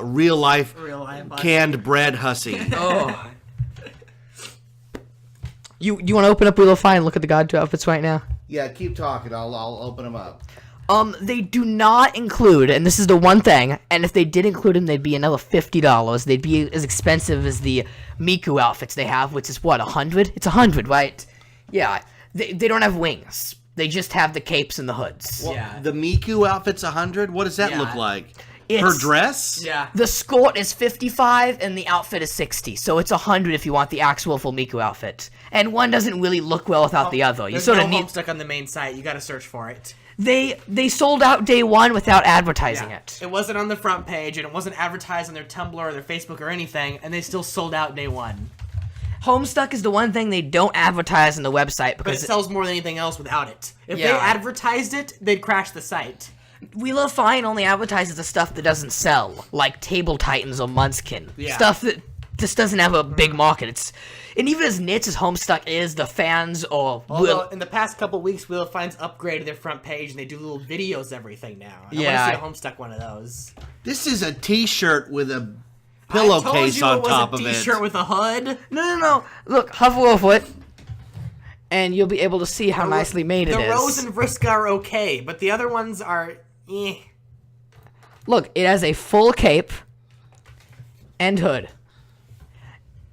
[SPEAKER 2] real life canned bread Hussey.
[SPEAKER 1] Oh. You want to open up Wheel of Fire and look at the God 2 outfits right now?
[SPEAKER 2] Yeah, keep talking. I'll open them up.
[SPEAKER 1] They do not include, and this is the one thing, and if they did include them, they'd be another $50. They'd be as expensive as the Miku outfits they have, which is what, 100? It's 100, right? Yeah. They don't have wings. They just have the capes and the hoods.
[SPEAKER 2] Well, the Miku outfit's 100? What does that look like? Her dress?
[SPEAKER 3] Yeah.
[SPEAKER 1] The skirt is 55 and the outfit is 60, so it's 100 if you want the actual full Miku outfit. And one doesn't really look well without the other. You sort of need
[SPEAKER 3] Homestuck on the main site. You got to search for it.
[SPEAKER 1] They sold out day one without advertising it.
[SPEAKER 3] It wasn't on the front page, and it wasn't advertised on their Tumblr or their Facebook or anything, and they still sold out day one.
[SPEAKER 1] Homestuck is the one thing they don't advertise on the website
[SPEAKER 3] But
[SPEAKER 1] because
[SPEAKER 3] it sells more than anything else without it. If they advertised it, they'd crash the site.
[SPEAKER 1] Wheel of Fine only advertises the stuff that doesn't sell, like Table Titans or Munchkin.
[SPEAKER 3] Yeah.
[SPEAKER 1] Stuff that just doesn't have a big market. And even as niche as Homestuck is, the fans or
[SPEAKER 3] Although, in the past couple weeks, Wheel of Fine's upgraded their front page, and they do little videos, everything now. I want to see a Homestuck one of those.
[SPEAKER 2] This is a T-shirt with a pillowcase on top of it.
[SPEAKER 3] I told you it was a T-shirt with a hood.
[SPEAKER 1] No. Look, hover over it, and you'll be able to see how nicely made it is.
[SPEAKER 3] The Rose and Vriska are okay, but the other ones are,
[SPEAKER 1] Look, it has a full cape and hood.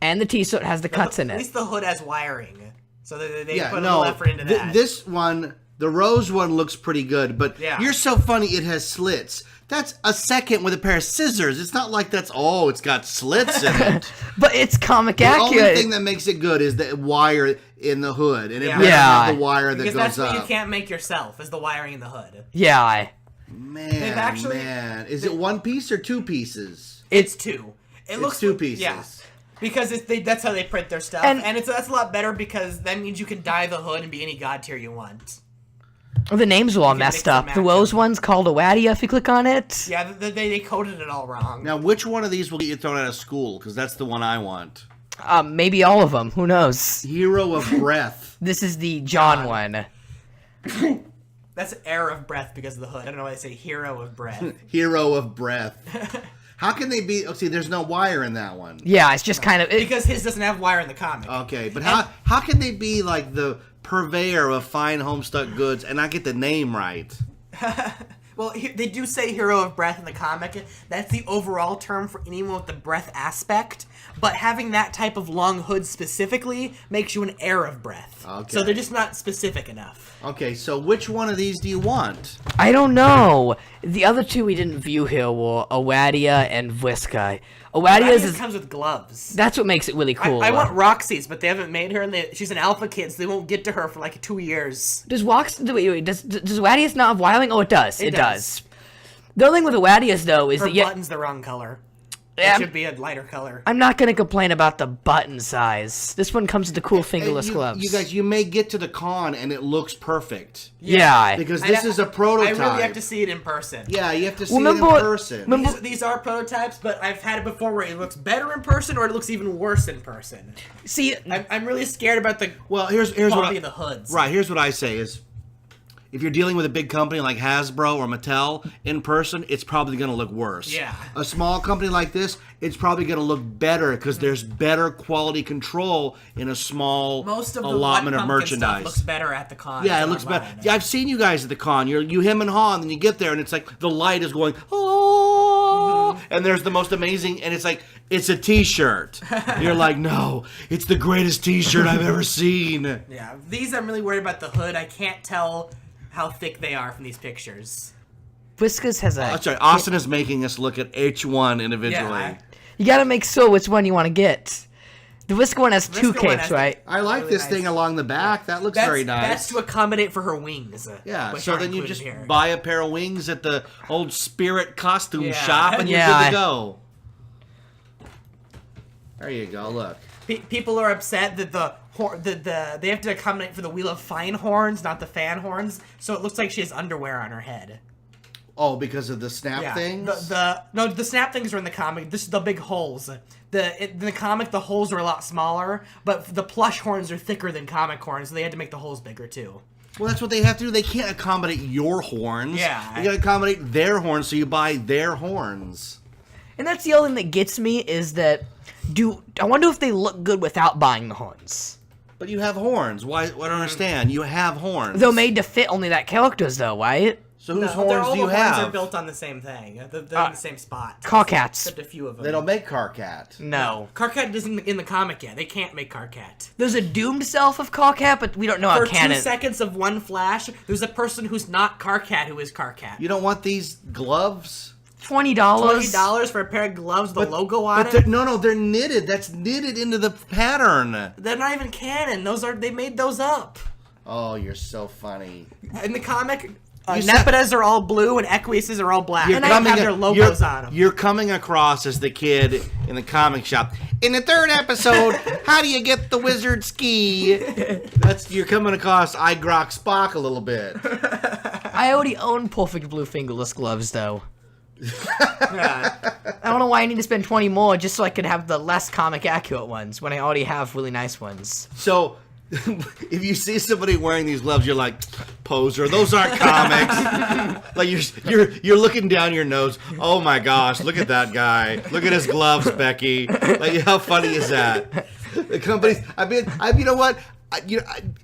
[SPEAKER 1] And the T-shirt has the cuts in
[SPEAKER 3] At
[SPEAKER 1] it.
[SPEAKER 3] least the hood has wiring, so they put a little effort into that.
[SPEAKER 2] This one, the Rose one, looks pretty good, but you're so funny it has slits. That's a second with a pair of scissors. It's not like it's got slits in it.
[SPEAKER 1] But it's comic accurate.
[SPEAKER 2] The only thing that makes it good is the wire in the hood, and it doesn't have the wire that
[SPEAKER 3] because
[SPEAKER 2] goes
[SPEAKER 3] that's
[SPEAKER 2] up.
[SPEAKER 3] what you can't make yourself, is the wiring in the hood.
[SPEAKER 1] Yeah.
[SPEAKER 2] Man. Is it one piece or two pieces?
[SPEAKER 3] It's two. It looks
[SPEAKER 2] two pieces.
[SPEAKER 3] Yeah. Because that's how they print their stuff, and that's a lot better because that means you can dye the hood and be any god tier you want.
[SPEAKER 1] The names are all messed up. The Woes one's called Awadia if you click on it.
[SPEAKER 3] Yeah, they coded it all wrong.
[SPEAKER 2] Now, which one of these will get you thrown out of school? Because that's the one I want.
[SPEAKER 1] Maybe all of them. Who knows?
[SPEAKER 2] Hero of Breath.
[SPEAKER 1] This is the John one.
[SPEAKER 3] That's Air of Breath because of the hood. I don't know why they say Hero of Breath.
[SPEAKER 2] Hero of Breath. How can they be... Oh, see, there's no wire in that one.
[SPEAKER 1] Yeah, it's just kind of...
[SPEAKER 3] Because his doesn't have wire in the comic.
[SPEAKER 2] Okay, but how can they be, like, the purveyor of fine Homestuck goods and not get the name right?
[SPEAKER 3] Well, they do say Hero of Breath in the comic. That's the overall term for anyone with the breath aspect. But having that type of long hood specifically makes you an Heir of Breath.
[SPEAKER 2] Okay.
[SPEAKER 3] So they're just not specific enough.
[SPEAKER 2] Okay, so which one of these do you want?
[SPEAKER 1] I don't know. The other two we didn't view here were Awadia and Vriska. Awadia's
[SPEAKER 3] comes with gloves.
[SPEAKER 1] That's what makes it really cool.
[SPEAKER 3] I want Roxy's, but they haven't made her, and she's an alpha kid, so they won't get to her for like 2 years.
[SPEAKER 1] Does Awadia's not have wiring? Oh, it does. It does. The only thing with Awadia's, though, is
[SPEAKER 3] her
[SPEAKER 1] that...
[SPEAKER 3] button's the wrong color. It should be a lighter color.
[SPEAKER 1] I'm not going to complain about the button size. This one comes with the cool fingerless gloves.
[SPEAKER 2] You guys, you may get to the con and it looks perfect.
[SPEAKER 1] Yeah.
[SPEAKER 2] Because this is a prototype.
[SPEAKER 3] I really have to see it in person.
[SPEAKER 2] Yeah, you have to see it in person.
[SPEAKER 3] These are prototypes, but I've had it before where it looks better in person or it looks even worse in person.
[SPEAKER 1] See,
[SPEAKER 3] I'm really scared about the
[SPEAKER 2] here's
[SPEAKER 3] quality of the hoods.
[SPEAKER 2] Right, here's what I say is, if you're dealing with a big company like Hasbro or Mattel, in person, it's probably going to look worse.
[SPEAKER 3] Yeah.
[SPEAKER 2] A small company like this, it's probably going to look better because there's better quality control in a small allotment of merchandise.
[SPEAKER 3] Stuff looks better at the con.
[SPEAKER 2] Yeah, it looks better. Yeah, I've seen you guys at the con. You hem and haw, and then you get there, and it's like the light is going, oh, and there's the most amazing, and it's like, it's a t-shirt. You're like, no, it's the greatest t-shirt I've ever seen.
[SPEAKER 3] Yeah, these I'm really worried about the hood. I can't tell how thick they are from these pictures.
[SPEAKER 1] Whiskers has a...
[SPEAKER 2] Oh, sorry, Austin is making us look at each one individually.
[SPEAKER 3] Yeah,
[SPEAKER 1] you gotta make sure which one you want to get. The Whisker one has two capes, right?
[SPEAKER 2] I like really this thing along the back. That looks very nice.
[SPEAKER 3] That's to accommodate for her wings.
[SPEAKER 2] Yeah, so then you just buy a pair of wings at the old Spirit costume shop and you're good to go. There you go, look.
[SPEAKER 3] People are upset that they have to accommodate for the Wheel of Fine horns, not the fan horns. So it looks like she has underwear on her head.
[SPEAKER 2] Oh, because of the snap things?
[SPEAKER 3] No, the snap things are in the comic. This is the big holes. In the comic, the holes are a lot smaller, but the plush horns are thicker than comic horns, so they had to make the holes bigger too.
[SPEAKER 2] Well, that's what they have to do. They can't accommodate your horns.
[SPEAKER 3] Yeah.
[SPEAKER 2] You gotta accommodate their horns, so you buy their horns.
[SPEAKER 1] And that's the other thing that gets me is that I wonder if they look good without buying the horns.
[SPEAKER 2] But you have horns. Why? I don't understand. You have horns.
[SPEAKER 1] They're made to fit only that character's, though, right?
[SPEAKER 2] So whose horns do you have?
[SPEAKER 3] All the horns are built on the same thing. They're in the same spot.
[SPEAKER 1] Carcats.
[SPEAKER 3] Except a few of them.
[SPEAKER 2] They don't make Carcat.
[SPEAKER 1] No.
[SPEAKER 3] Carcat isn't in the comic yet. They can't make Carcat.
[SPEAKER 1] There's a doomed self of Carcat, but we don't know how canon.
[SPEAKER 3] For 2 seconds of one flash, there's a person who's not Carcat who is Carcat.
[SPEAKER 2] You don't want these gloves?
[SPEAKER 1] $20.
[SPEAKER 3] $20 for a pair of gloves with the logo on it?
[SPEAKER 2] No, they're knitted. That's knitted into the pattern.
[SPEAKER 3] They're not even canon. They made those up.
[SPEAKER 2] Oh, you're so funny.
[SPEAKER 3] In the comic, Nepidas are all blue and Equises are all black.
[SPEAKER 2] And
[SPEAKER 3] they have their logos on them.
[SPEAKER 2] You're coming across as the kid in the comic shop. In the 3rd episode, how do you get the wizard ski? You're coming across I Grok Spock a little bit.
[SPEAKER 1] I already own perfect blue fingerless gloves, though.
[SPEAKER 3] Yeah.
[SPEAKER 1] I don't know why I need to spend 20 more just so I could have the less comic accurate ones when I already have really nice ones.
[SPEAKER 2] So, if you see somebody wearing these gloves, you're like, poser. Those aren't comics. Like you're looking down your nose. Oh my gosh, look at that guy. Look at his gloves, Becky. Like, how funny is that? The companies. You know what?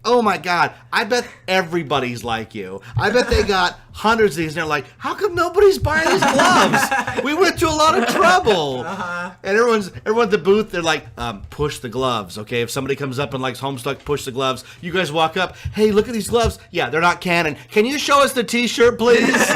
[SPEAKER 2] Oh my God! I bet everybody's like you. I bet they got hundreds of these, and they're like, "How come nobody's buying these gloves? We went to a lot of trouble." And everyone's at the booth. They're like, "Push the gloves, okay? If somebody comes up and likes Homestuck, push the gloves." You guys walk up. Hey, look at these gloves. Yeah, they're not canon. Can you show us the T-shirt, please?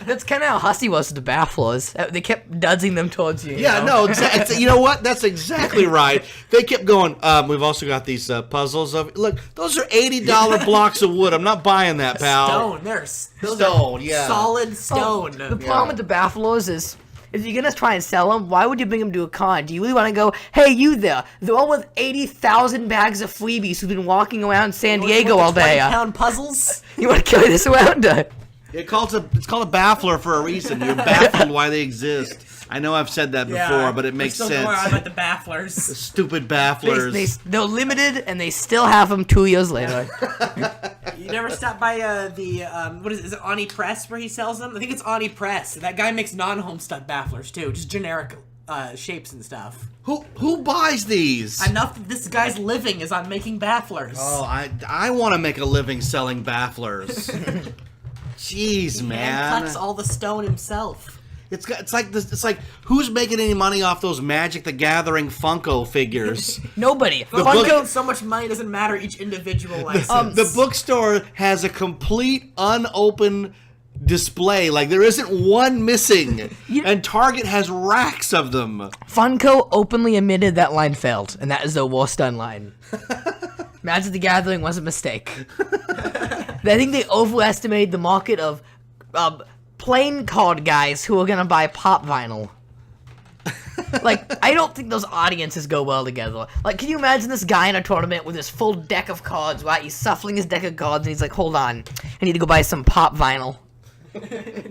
[SPEAKER 1] That's kind of how Hussey was with the Bafflers. They kept nudging them towards you.
[SPEAKER 2] Yeah,
[SPEAKER 1] know?
[SPEAKER 2] no, you know what? That's exactly right. They kept going, we've also got these puzzles of, look, those are $80 blocks of wood. I'm not buying that, pal.
[SPEAKER 3] Stone. Those
[SPEAKER 2] Stone,
[SPEAKER 3] are
[SPEAKER 2] yeah.
[SPEAKER 3] solid stone.
[SPEAKER 1] The problem with the Bafflers is, if you're gonna try and sell them, why would you bring them to a con? Do you really want to go, hey, you there, the one with 80,000 bags of freebies who's been walking around San Diego all day?
[SPEAKER 3] 20-pound puzzles?
[SPEAKER 1] You want to carry this around?
[SPEAKER 2] It's called a baffler for a reason. You're baffled why they exist. I know I've said that before, but it makes
[SPEAKER 3] we're still
[SPEAKER 2] sense.
[SPEAKER 3] Going on about the bafflers.
[SPEAKER 2] The stupid bafflers.
[SPEAKER 1] They're limited, and they still have them 2 years later.
[SPEAKER 3] You never stopped by what is it Ani Press where he sells them? I think it's Ani Press. That guy makes non-Homestuck bafflers too, just generic shapes and stuff.
[SPEAKER 2] Who buys these?
[SPEAKER 3] Enough that this guy's living is on making bafflers.
[SPEAKER 2] Oh, I want to make a living selling bafflers. Jeez,
[SPEAKER 3] He
[SPEAKER 2] man.
[SPEAKER 3] cuts all the stone himself.
[SPEAKER 2] It's like who's making any money off those Magic the Gathering Funko figures?
[SPEAKER 1] Nobody.
[SPEAKER 3] Funko, so much money doesn't matter each individual license.
[SPEAKER 2] The bookstore has a complete unopened display. Like there isn't one missing, and Target has racks of them.
[SPEAKER 1] Funko openly admitted that line failed, and that is the worst done line. Magic the Gathering was a mistake. I think they overestimated the market of playing card guys who are gonna buy pop vinyl. Like, I don't think those audiences go well together. Like, can you imagine this guy in a tournament with his full deck of cards, right? He's shuffling his deck of cards, and he's like, hold on, I need to go buy some pop vinyl.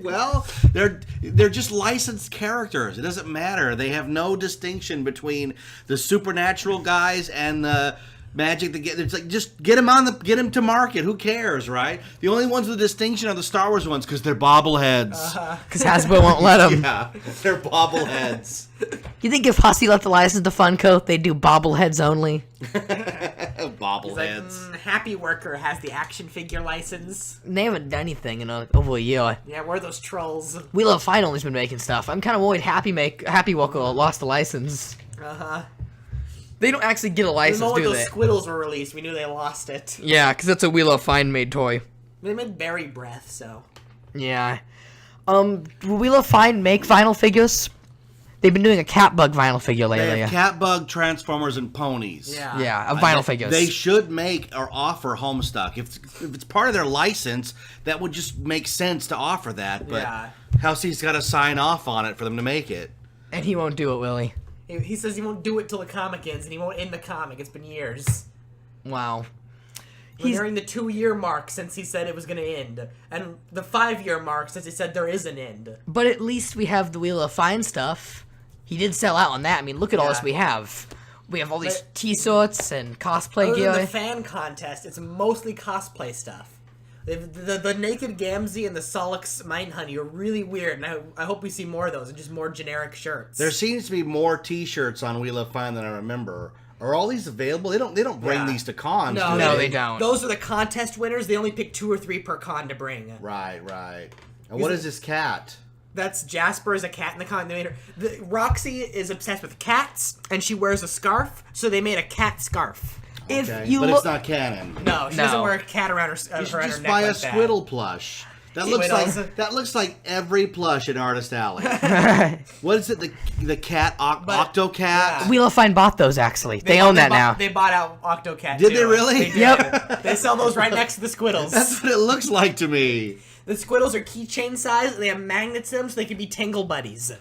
[SPEAKER 2] Well, they're just licensed characters. It doesn't matter. They have no distinction between the supernatural guys and the Magic. It's like just get them to market. Who cares, right? The only ones with distinction are the Star Wars ones because they're bobbleheads.
[SPEAKER 1] Because Hasbro won't let them.
[SPEAKER 2] Yeah, they're bobbleheads.
[SPEAKER 1] You think if Hussey let the license to Funko, they'd do bobbleheads only?
[SPEAKER 2] Bobbleheads.
[SPEAKER 3] He's like, Happy Worker has the action figure license.
[SPEAKER 1] They haven't done anything in over a year.
[SPEAKER 3] Yeah, we're those trolls.
[SPEAKER 1] Wheel of Final's been making stuff. I'm kind of worried Happy Walker lost the license. They don't actually get a
[SPEAKER 3] The
[SPEAKER 1] license,
[SPEAKER 3] moment
[SPEAKER 1] do
[SPEAKER 3] those
[SPEAKER 1] they?
[SPEAKER 3] Squiddles were released, we knew they lost it.
[SPEAKER 1] Yeah, because that's a Wheel of Fine made toy.
[SPEAKER 3] They made Berry Breath, so.
[SPEAKER 1] Yeah. Will Wheel of Fine make vinyl figures? They've been doing a Catbug vinyl figure
[SPEAKER 2] They
[SPEAKER 1] lately.
[SPEAKER 2] have Catbug, Transformers, and ponies.
[SPEAKER 1] Yeah, of vinyl figures.
[SPEAKER 2] They should make or offer Homestuck. If it's part of their license, that would just make sense to offer that. But House's got to sign off on it for them to make it.
[SPEAKER 1] And he won't do it, will he?
[SPEAKER 3] He says he won't do it till the comic ends, and he won't end the comic. It's been years.
[SPEAKER 1] Wow.
[SPEAKER 3] We're nearing the 2-year mark since he said it was going to end, and the 5-year mark since he said there is an end.
[SPEAKER 1] But at least we have the Wheel of Fine stuff. He did sell out on that. I mean, look at all this we have. We have all these T-shirts and cosplay
[SPEAKER 3] Other
[SPEAKER 1] gear.
[SPEAKER 3] than the fan contest, it's mostly cosplay stuff. The Naked Gamzee and the Solix Mindhoney are really weird, and I hope we see more of those and just more generic shirts.
[SPEAKER 2] There seems to be more T-shirts on Wheel of Fine than I remember. Are all these available? They don't bring these to cons.
[SPEAKER 1] No, they don't.
[SPEAKER 3] Those are the contest winners. They only pick 2 or 3 per con to bring.
[SPEAKER 2] Right. And what is this cat?
[SPEAKER 3] That's Jasper as a cat in the con. Roxy is obsessed with cats, and she wears a scarf, so they made a cat scarf.
[SPEAKER 2] Okay, but it's not canon.
[SPEAKER 3] No, she doesn't wear a cat around her,
[SPEAKER 2] You should
[SPEAKER 3] around
[SPEAKER 2] just
[SPEAKER 3] her neck
[SPEAKER 2] buy a
[SPEAKER 3] like that.
[SPEAKER 2] Squiddle plush. That looks like every plush in Artist Alley. What is it? The cat Octocat?
[SPEAKER 3] Yeah.
[SPEAKER 1] Wheel of Fine bought those, actually. They own that now.
[SPEAKER 3] They bought out Octocat.
[SPEAKER 2] Did
[SPEAKER 3] too.
[SPEAKER 2] they really?
[SPEAKER 3] They did.
[SPEAKER 1] Yep.
[SPEAKER 3] They sell those right next to the Squiddles.
[SPEAKER 2] That's what it looks like to me.
[SPEAKER 3] The Squiddles are keychain size. They have magnets in them, so they can be Tangle buddies.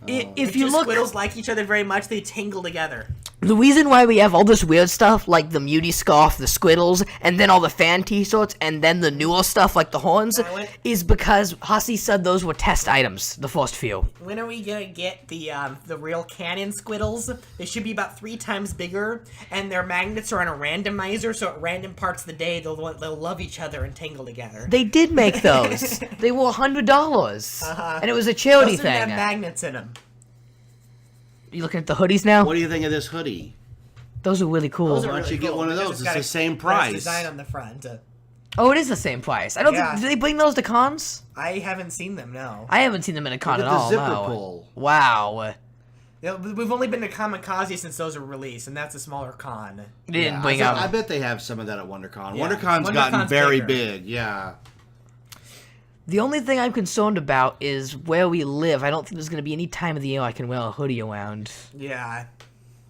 [SPEAKER 1] If you look,
[SPEAKER 3] Squiddles like each other very much. They tingle together.
[SPEAKER 1] the reason why we have all this weird stuff, like the Muty Scarf, the Squiddles, and then all the fan T-shirts, and then the newer stuff like the horns, is because Hussey said those were test items, the first few.
[SPEAKER 3] When are we gonna get the real canon Squiddles? They should be about 3 times bigger, and their magnets are on a randomizer, so at random parts of the day they'll love each other and tingle together.
[SPEAKER 1] They did make those. They were $100, and it was a charity
[SPEAKER 3] Those didn't have
[SPEAKER 1] thing.
[SPEAKER 3] magnets in them.
[SPEAKER 1] You looking at the hoodies now?
[SPEAKER 2] What do you think of this hoodie?
[SPEAKER 1] Those are really cool.
[SPEAKER 3] Those are
[SPEAKER 2] Why don't
[SPEAKER 3] really
[SPEAKER 2] you get
[SPEAKER 3] cool,
[SPEAKER 2] one of
[SPEAKER 3] because
[SPEAKER 2] those?
[SPEAKER 3] got
[SPEAKER 2] It's the same
[SPEAKER 3] nice
[SPEAKER 2] price.
[SPEAKER 3] design on the front.
[SPEAKER 1] Oh, it is the same price. I don't
[SPEAKER 3] Yeah.
[SPEAKER 1] think, do they bring those to cons?
[SPEAKER 3] I haven't seen them, no.
[SPEAKER 1] I haven't seen them in a con
[SPEAKER 2] Look
[SPEAKER 1] at
[SPEAKER 2] at the
[SPEAKER 1] all.
[SPEAKER 2] zipper
[SPEAKER 1] no.
[SPEAKER 2] pull.
[SPEAKER 1] Wow.
[SPEAKER 3] Yeah, we've only been to Kamikaze since those were released, and that's a smaller con.
[SPEAKER 1] They didn't bring
[SPEAKER 2] I
[SPEAKER 1] out.
[SPEAKER 2] bet they have some of that at WonderCon.
[SPEAKER 3] Yeah.
[SPEAKER 2] WonderCon's gotten
[SPEAKER 3] WonderCon's
[SPEAKER 2] very
[SPEAKER 3] bigger.
[SPEAKER 2] big, yeah.
[SPEAKER 1] The only thing I'm concerned about is where we live. I don't think there's going to be any time of the year I can wear a hoodie around.
[SPEAKER 3] Yeah.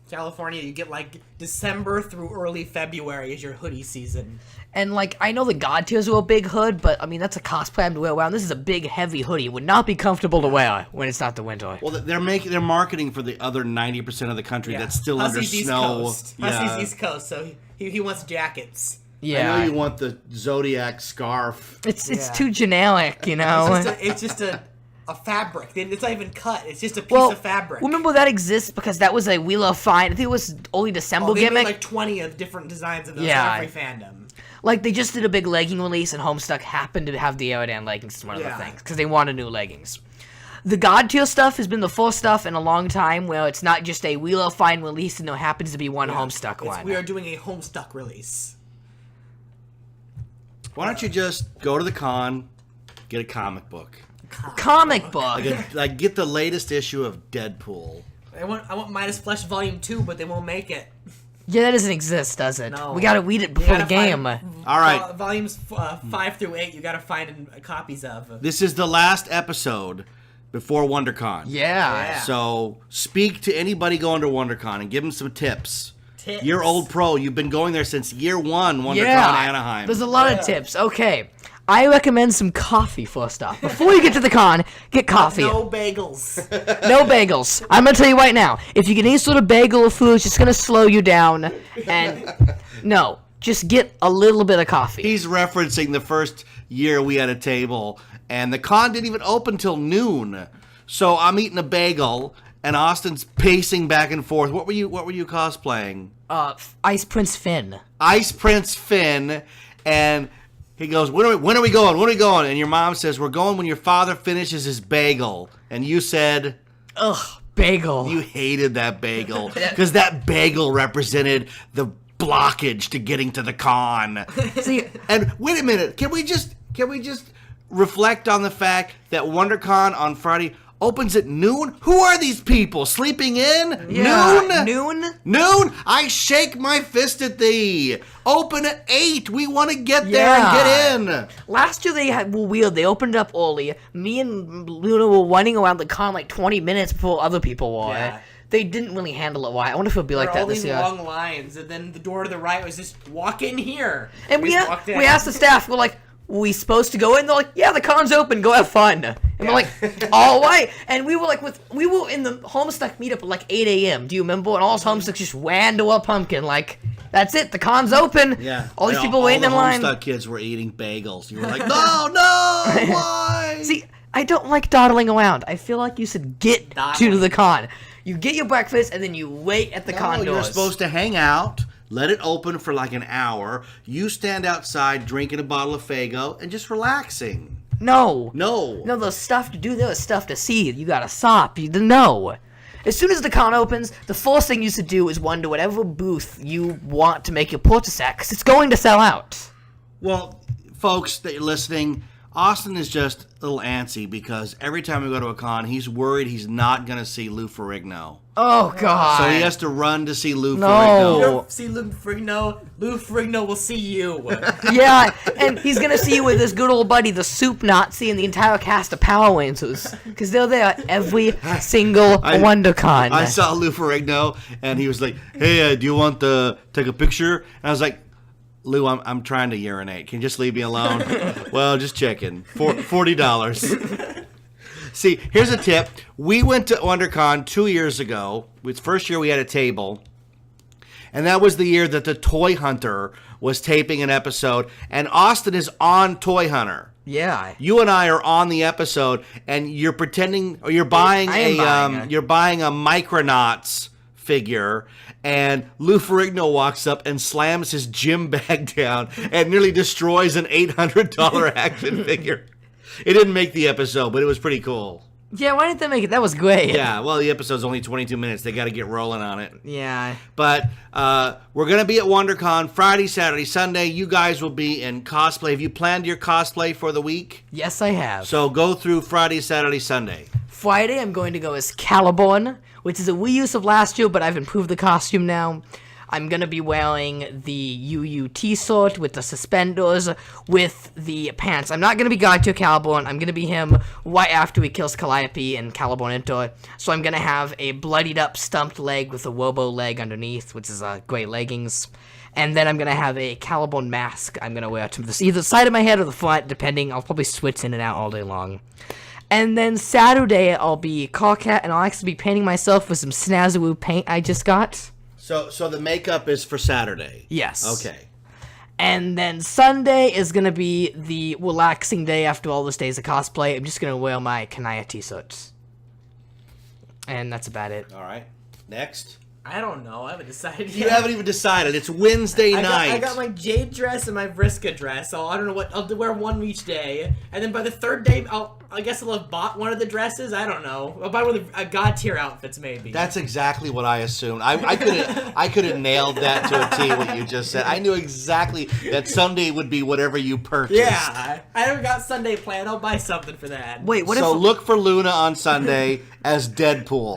[SPEAKER 3] California, you get like December through early February is your hoodie season.
[SPEAKER 1] And, like, I know the God tiers are a big hood, but, I mean, that's a cosplay item to wear around. This is a big, heavy hoodie. It would not be comfortable to wear when it's not the winter.
[SPEAKER 2] Well, they're marketing for the other 90% of the country that's still
[SPEAKER 3] Hussey's
[SPEAKER 2] under
[SPEAKER 3] East
[SPEAKER 2] snow.
[SPEAKER 3] Coast.
[SPEAKER 2] Yeah.
[SPEAKER 3] Hussey's East Coast, so he wants jackets.
[SPEAKER 1] Yeah.
[SPEAKER 2] I know you want the Zodiac scarf.
[SPEAKER 1] It's too generic, you know?
[SPEAKER 3] It's just a fabric. It's not even cut. It's just a piece of fabric.
[SPEAKER 1] Remember that exists because that was a Wheel of Fine. I think it was only December
[SPEAKER 3] they
[SPEAKER 1] gimmick.
[SPEAKER 3] made like 20 of different designs of those
[SPEAKER 1] Yeah.
[SPEAKER 3] every fandom.
[SPEAKER 1] Like, they just did a big legging release, and Homestuck happened to have the Aerodan leggings as one of the things, because they wanted new leggings. The God tier stuff has been the first stuff in a long time where it's not just a Wheel of Fine release and there happens to be one Homestuck one.
[SPEAKER 3] We are doing a Homestuck release.
[SPEAKER 2] Why don't you just go to the con, get a comic book?
[SPEAKER 1] Comic book!
[SPEAKER 2] Like get the latest issue of Deadpool.
[SPEAKER 3] I want Midas Flesh Volume 2, but they won't make it.
[SPEAKER 1] Yeah, that doesn't exist, does it?
[SPEAKER 3] No.
[SPEAKER 1] We gotta read it before the
[SPEAKER 3] gotta
[SPEAKER 1] game.
[SPEAKER 2] All right.
[SPEAKER 3] Volumes 5 through 8, you gotta find copies of.
[SPEAKER 2] This is the last episode before WonderCon.
[SPEAKER 1] Yeah.
[SPEAKER 2] So speak to anybody going to WonderCon and give them some tips.
[SPEAKER 3] Tips.
[SPEAKER 2] You're old pro. You've been going there since year one, WonderCon Anaheim.
[SPEAKER 1] There's a lot of tips. Okay. I recommend some coffee first off. Before you get to the con, get coffee.
[SPEAKER 3] No bagels.
[SPEAKER 1] No bagels. I'm gonna tell you right now. If you get any sort of bagel or food, it's just gonna slow you down. And no, just get a little bit of coffee.
[SPEAKER 2] He's referencing the first year we had a table, and the con didn't even open till noon. So I'm eating a bagel, and Austin's pacing back and forth. What were you cosplaying?
[SPEAKER 1] Ice Prince Finn.
[SPEAKER 2] Ice Prince Finn, and he goes, when are we going? When are we going? And your mom says, we're going when your father finishes his bagel. And you said,
[SPEAKER 1] Ugh, bagel.
[SPEAKER 2] you hated that bagel because that bagel represented the blockage to getting to the con.
[SPEAKER 1] See,
[SPEAKER 2] And wait a minute, can we just reflect on the fact that WonderCon on Friday opens at noon? Who are these people sleeping in?
[SPEAKER 1] yeah,
[SPEAKER 2] Noon?
[SPEAKER 1] Noon?
[SPEAKER 2] Noon? I shake my fist at thee. Open at 8. We want to get there and get in.
[SPEAKER 1] Last year they were weird. They opened it up early. Me and Luna were running around the con like 20 minutes before other people were.
[SPEAKER 3] Yeah.
[SPEAKER 1] They didn't really handle it right. I wonder if it'll be like
[SPEAKER 3] There
[SPEAKER 1] that
[SPEAKER 3] were all
[SPEAKER 1] this
[SPEAKER 3] these
[SPEAKER 1] year.
[SPEAKER 3] long lines, and then the door to the right was just walk in here.
[SPEAKER 1] And we
[SPEAKER 3] just walked in.
[SPEAKER 1] asked the staff, we're like, we supposed to go in? They're like, yeah, the con's open, go have fun. And we're like, all right. And we were like, we were in the Homestuck meetup at like 8 a.m. Do you remember? And all us Homestucks just ran to a pumpkin like, that's it, the con's open.
[SPEAKER 2] Yeah.
[SPEAKER 1] All these
[SPEAKER 2] And
[SPEAKER 1] people waiting in line.
[SPEAKER 2] All the Homestuck kids were eating bagels. You were like, no, why?
[SPEAKER 1] See, I don't like dawdling around. I feel like you should get to
[SPEAKER 3] Dawdling.
[SPEAKER 1] the con. You get your breakfast and then you wait at the con
[SPEAKER 2] No,
[SPEAKER 1] doors.
[SPEAKER 2] you're supposed to hang out, let it open for like an hour. You stand outside drinking a bottle of Faygo and just relaxing.
[SPEAKER 1] No.
[SPEAKER 2] No.
[SPEAKER 1] No, there's stuff to do. There's stuff to see. You gotta stop. No. As soon as the con opens, the first thing you should do is run to whatever booth you want to make your purchase at, because it's going to sell out.
[SPEAKER 2] Well, folks that you're listening, Austin is just a little antsy because every time we go to a con, he's worried he's not going to see Lou Ferrigno.
[SPEAKER 1] Oh, God.
[SPEAKER 2] So he has to run to see Lou
[SPEAKER 1] No.
[SPEAKER 2] Ferrigno.
[SPEAKER 3] You don't see Lou Ferrigno. Lou Ferrigno will see you.
[SPEAKER 1] Yeah, and he's going to see you with his good old buddy, the Soup Nazi, and the entire cast of Power Rangers, because they're there every single WonderCon.
[SPEAKER 2] I saw Lou Ferrigno, and he was like, hey, do you want to take a picture? And I was like, Lou, I'm trying to urinate. Can you just leave me alone? Well, just checking. $40. See, here's a tip. We went to WonderCon 2 years ago. It was the first year we had a table. And that was the year that the Toy Hunter was taping an episode. And Austin is on Toy Hunter.
[SPEAKER 1] Yeah.
[SPEAKER 2] You and I are on the episode, and you're pretending, or you're buying you're buying a Micronauts figure, and Lou Ferrigno walks up and slams his gym bag down and nearly destroys an $800 action figure. It didn't make the episode, but it was pretty cool.
[SPEAKER 1] Yeah, why didn't they make it? That was great.
[SPEAKER 2] Yeah, well, the episode's only 22 minutes. They got to get rolling on it.
[SPEAKER 1] Yeah.
[SPEAKER 2] But we're going to be at WonderCon Friday, Saturday, Sunday. You guys will be in cosplay. Have you planned your cosplay for the week?
[SPEAKER 1] Yes, I have.
[SPEAKER 2] So go through Friday, Saturday, Sunday.
[SPEAKER 1] Friday, I'm going to go as Caliborn, which is a reuse of last year, but I've improved the costume now. I'm gonna be wearing the UUT suit with the suspenders, with the pants. I'm not gonna be God Tier Caliborn. I'm gonna be him right after he kills Calliope and Caliborn Enter. So I'm gonna have a bloodied up, stumped leg with a Wobo leg underneath, which is great leggings. And then I'm gonna have a Caliborn mask I'm gonna wear to either side of my head or the front, depending. I'll probably switch in and out all day long. And then Saturday, I'll be Carcat, and I'll actually be painting myself with some Snazzawoo paint I just got.
[SPEAKER 2] So the makeup is for Saturday?
[SPEAKER 1] Yes.
[SPEAKER 2] Okay.
[SPEAKER 1] And then Sunday is going to be the relaxing day after all those days of cosplay. I'm just going to wear my Kanaya t-shirts. And that's about it.
[SPEAKER 2] All right. Next.
[SPEAKER 3] I don't know. I haven't decided yet.
[SPEAKER 2] You haven't even decided. It's Wednesday night.
[SPEAKER 3] I got my Jade dress and my Vriska dress, so I don't know what. I'll wear one each day. And then by the third day, I guess I'll have bought one of the dresses. I don't know. I'll buy one of the God tier outfits, maybe.
[SPEAKER 2] That's exactly what I assumed. I could have nailed that to a T, what you just said. I knew exactly that Sunday would be whatever you purchased.
[SPEAKER 3] Yeah. I haven't got Sunday planned. I'll buy something for that.
[SPEAKER 1] Wait, what
[SPEAKER 2] So
[SPEAKER 1] if...
[SPEAKER 2] look for Luna on Sunday as Deadpool.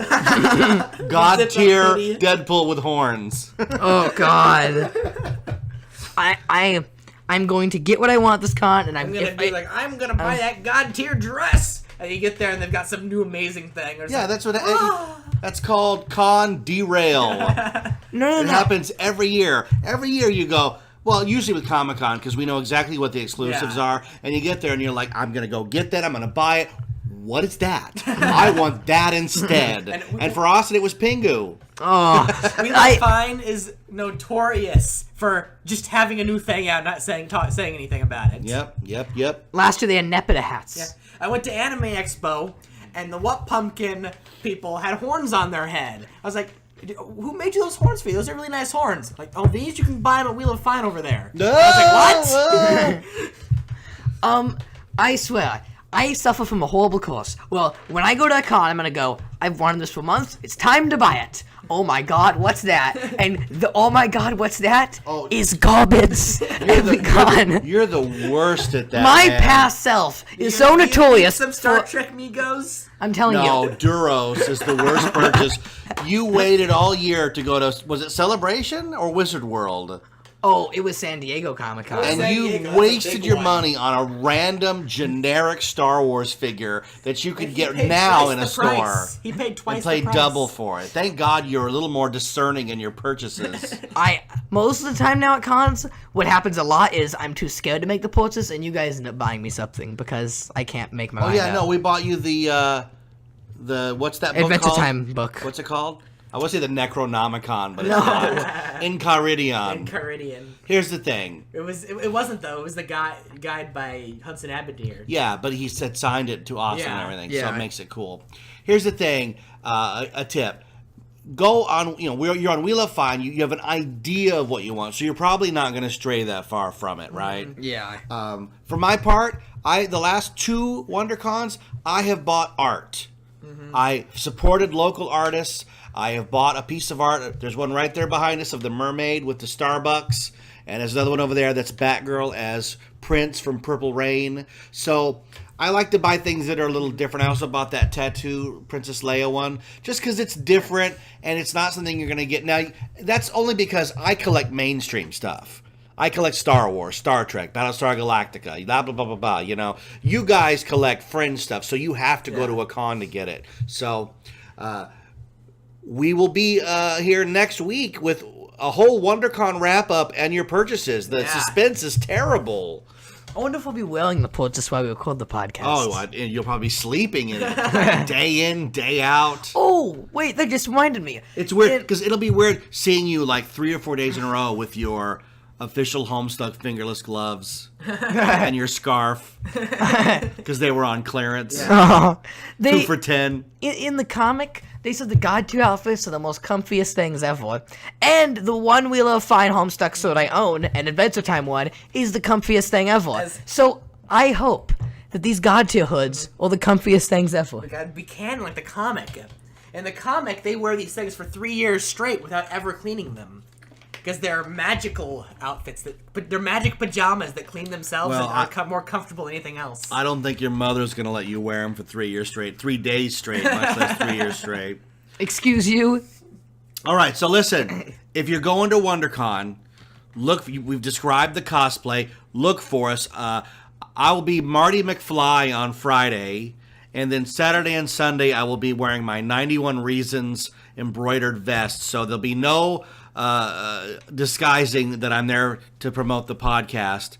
[SPEAKER 2] God tier Deadpool with horns.
[SPEAKER 1] Oh, God. I'm going to get what I want this con, and
[SPEAKER 3] I'm gonna I'm gonna buy that God tier dress. And you get there and they've got some new amazing thing. Or
[SPEAKER 2] Yeah, that's what. That's called con derail.
[SPEAKER 1] No.
[SPEAKER 2] It happens every year. Every year you go. Well, usually with Comic-Con, because we know exactly what the exclusives are, and you get there and you're like, I'm gonna go get that. I'm gonna buy it. What is that? I want that instead. And for Austin, it was Pingu.
[SPEAKER 1] Oh,
[SPEAKER 3] We Love Fine is notorious for just having a new thing out, not saying anything about it.
[SPEAKER 2] Yep.
[SPEAKER 1] last year they had Nepeta hats.
[SPEAKER 3] Yeah. I went to Anime Expo, and the What Pumpkin people had horns on their head. I was like, who made you those horns for you? Those are really nice horns. Like, oh, these? You can buy them at Wheel of Fine over there.
[SPEAKER 2] No,
[SPEAKER 3] I was like, what?
[SPEAKER 1] I swear, I suffer from a horrible curse. Well, when I go to a con, I'm gonna go, I've wanted this for months, it's time to buy it. Oh my god, what's that? And the oh my god, what's that? Is garbage. Every con.
[SPEAKER 2] You're the worst at that.
[SPEAKER 1] My
[SPEAKER 2] man.
[SPEAKER 1] past self is so notorious.
[SPEAKER 3] Some Star Trek Migos?
[SPEAKER 1] I'm telling
[SPEAKER 2] No,
[SPEAKER 1] you.
[SPEAKER 2] Duros is the worst purchase. You waited all year to go to, was it Celebration or Wizard World?
[SPEAKER 1] Oh, it was San Diego Comic-Con.
[SPEAKER 2] And
[SPEAKER 3] San
[SPEAKER 2] you
[SPEAKER 3] Diego, that's a
[SPEAKER 2] wasted
[SPEAKER 3] big
[SPEAKER 2] your
[SPEAKER 3] one.
[SPEAKER 2] money on a random generic Star Wars figure that you could
[SPEAKER 3] He
[SPEAKER 2] get
[SPEAKER 3] paid
[SPEAKER 2] now
[SPEAKER 3] twice
[SPEAKER 2] in a
[SPEAKER 3] the
[SPEAKER 2] store.
[SPEAKER 3] price. He paid twice
[SPEAKER 2] And paid
[SPEAKER 3] the price.
[SPEAKER 2] double for it. Thank God you're a little more discerning in your purchases.
[SPEAKER 1] Most of the time now at cons, what happens a lot is I'm too scared to make the purchase, and you guys end up buying me something because I can't make my mind up.
[SPEAKER 2] No, we bought you the what's that book
[SPEAKER 1] Adventure
[SPEAKER 2] called?
[SPEAKER 1] Time book.
[SPEAKER 2] What's it called? I want to say the Necronomicon, but it's not. Enchiridion.
[SPEAKER 3] In Caridian.
[SPEAKER 2] Here's the thing.
[SPEAKER 3] It wasn't though. It was the guide by Hudson Abadir.
[SPEAKER 2] Yeah, but he said signed it to Austin and
[SPEAKER 3] Yeah.
[SPEAKER 2] everything, so
[SPEAKER 1] Yeah.
[SPEAKER 2] it makes it cool. Here's the thing, a tip. Go on, you're on Wheel of Fine, you have an idea of what you want, so you're probably not going to stray that far from it, right?
[SPEAKER 1] Yeah.
[SPEAKER 2] For my part, the last two WonderCons, I have bought art. I supported local artists. I have bought a piece of art. There's one right there behind us of the mermaid with the Starbucks. And there's another one over there that's Batgirl as Prince from Purple Rain. So I like to buy things that are a little different. I also bought that tattoo Princess Leia one just because it's different and it's not something you're going to get. Now, that's only because I collect mainstream stuff. I collect Star Wars, Star Trek, Battlestar Galactica, blah, blah, blah, blah, blah. You know, you guys collect fringe stuff, so you have to go to a con to get it. So, we will be here next week with a whole WonderCon wrap-up and your purchases. The suspense is terrible.
[SPEAKER 1] I wonder if we'll be wearing the purchase while we record the podcast.
[SPEAKER 2] Oh, and you'll probably be sleeping in it. Day in, day out.
[SPEAKER 1] Oh, wait, that just reminded me.
[SPEAKER 2] It's weird, because it'll be weird seeing you like 3 or 4 days in a row with your official Homestuck fingerless gloves and your scarf, because they were on clearance.
[SPEAKER 1] Oh,
[SPEAKER 2] 2 for $10.
[SPEAKER 1] In the comic, they said the God 2 outfits are the most comfiest things ever. And the one Wheel of Fine Homestuck suit I own, an Adventure Time one, is the comfiest thing ever. So I hope that these God tier hoods are the comfiest things ever.
[SPEAKER 3] God, we can like the comic. In the comic, they wear these things for 3 years straight without ever cleaning them. Because they're magical outfits, but they're magic pajamas that clean themselves and are more comfortable than anything else.
[SPEAKER 2] I don't think your mother's going to let you wear them for 3 years straight. 3 days straight, much less 3 years straight.
[SPEAKER 1] Excuse you?
[SPEAKER 2] All right, so listen. if you're going to WonderCon, look. We've described the cosplay. Look for us. I will be Marty McFly on Friday, and then Saturday and Sunday I will be wearing my 91 Reasons embroidered vest. So there'll be no disguising that I'm there to promote the podcast.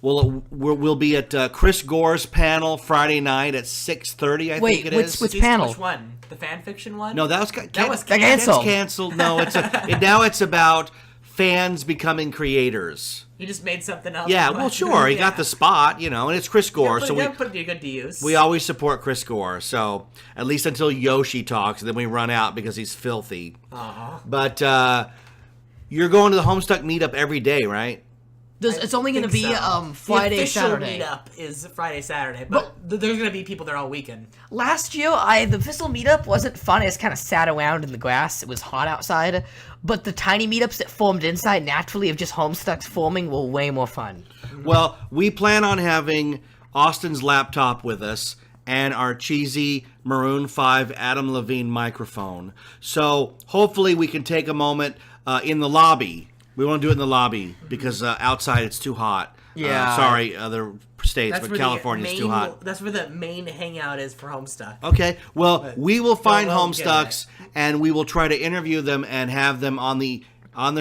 [SPEAKER 2] We'll be at Chris Gore's panel Friday night at 6:30. I think it is.
[SPEAKER 1] Which panel?
[SPEAKER 3] Which one? The fan fiction one?
[SPEAKER 2] No, that was
[SPEAKER 1] canceled.
[SPEAKER 2] Canceled. No, now it's about fans becoming creators.
[SPEAKER 3] You just made something up.
[SPEAKER 2] Yeah, well, sure. He got the spot, and it's Chris Gore.
[SPEAKER 3] Yeah,
[SPEAKER 2] so
[SPEAKER 3] we put it good to use.
[SPEAKER 2] We always support Chris Gore. So at least until Yoshi talks, then we run out because he's filthy.
[SPEAKER 3] Aww.
[SPEAKER 2] But you're going to the Homestuck meetup every day, right?
[SPEAKER 1] It's only going to be Friday,
[SPEAKER 3] the official
[SPEAKER 1] Saturday.
[SPEAKER 3] meetup is Friday, Saturday, but there's going to be people there all weekend.
[SPEAKER 1] Last year, the official meetup wasn't fun. I just kind of sat around in the grass. It was hot outside. But the tiny meetups that formed inside naturally of just Homestucks forming were way more fun.
[SPEAKER 2] Well, we plan on having Austin's laptop with us and our cheesy Maroon 5 Adam Levine microphone. So hopefully we can take a moment in the lobby. We want to do it in the lobby because outside it's too hot.
[SPEAKER 1] Yeah.
[SPEAKER 2] Sorry, other states, but California's too hot.
[SPEAKER 3] That's where the main hangout is for Homestuck.
[SPEAKER 2] Okay, well, we will find
[SPEAKER 3] we'll
[SPEAKER 2] Homestucks and we will try to interview them and have them on the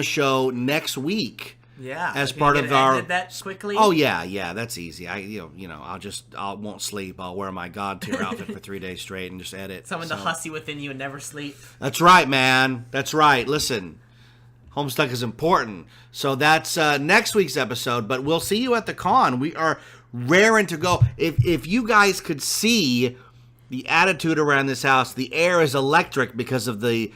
[SPEAKER 2] show next week.
[SPEAKER 3] Yeah.
[SPEAKER 2] As part of our
[SPEAKER 3] that quickly.
[SPEAKER 2] Oh yeah, that's easy. I won't sleep. I'll wear my God tier outfit for 3 days straight and just edit.
[SPEAKER 3] Summon the hussy within you and never sleep.
[SPEAKER 2] That's right, man. That's right. Listen. Homestuck is important. So that's next week's episode, but we'll see you at the con. We are raring to go. If you guys could see the attitude around this house, the air is electric because of the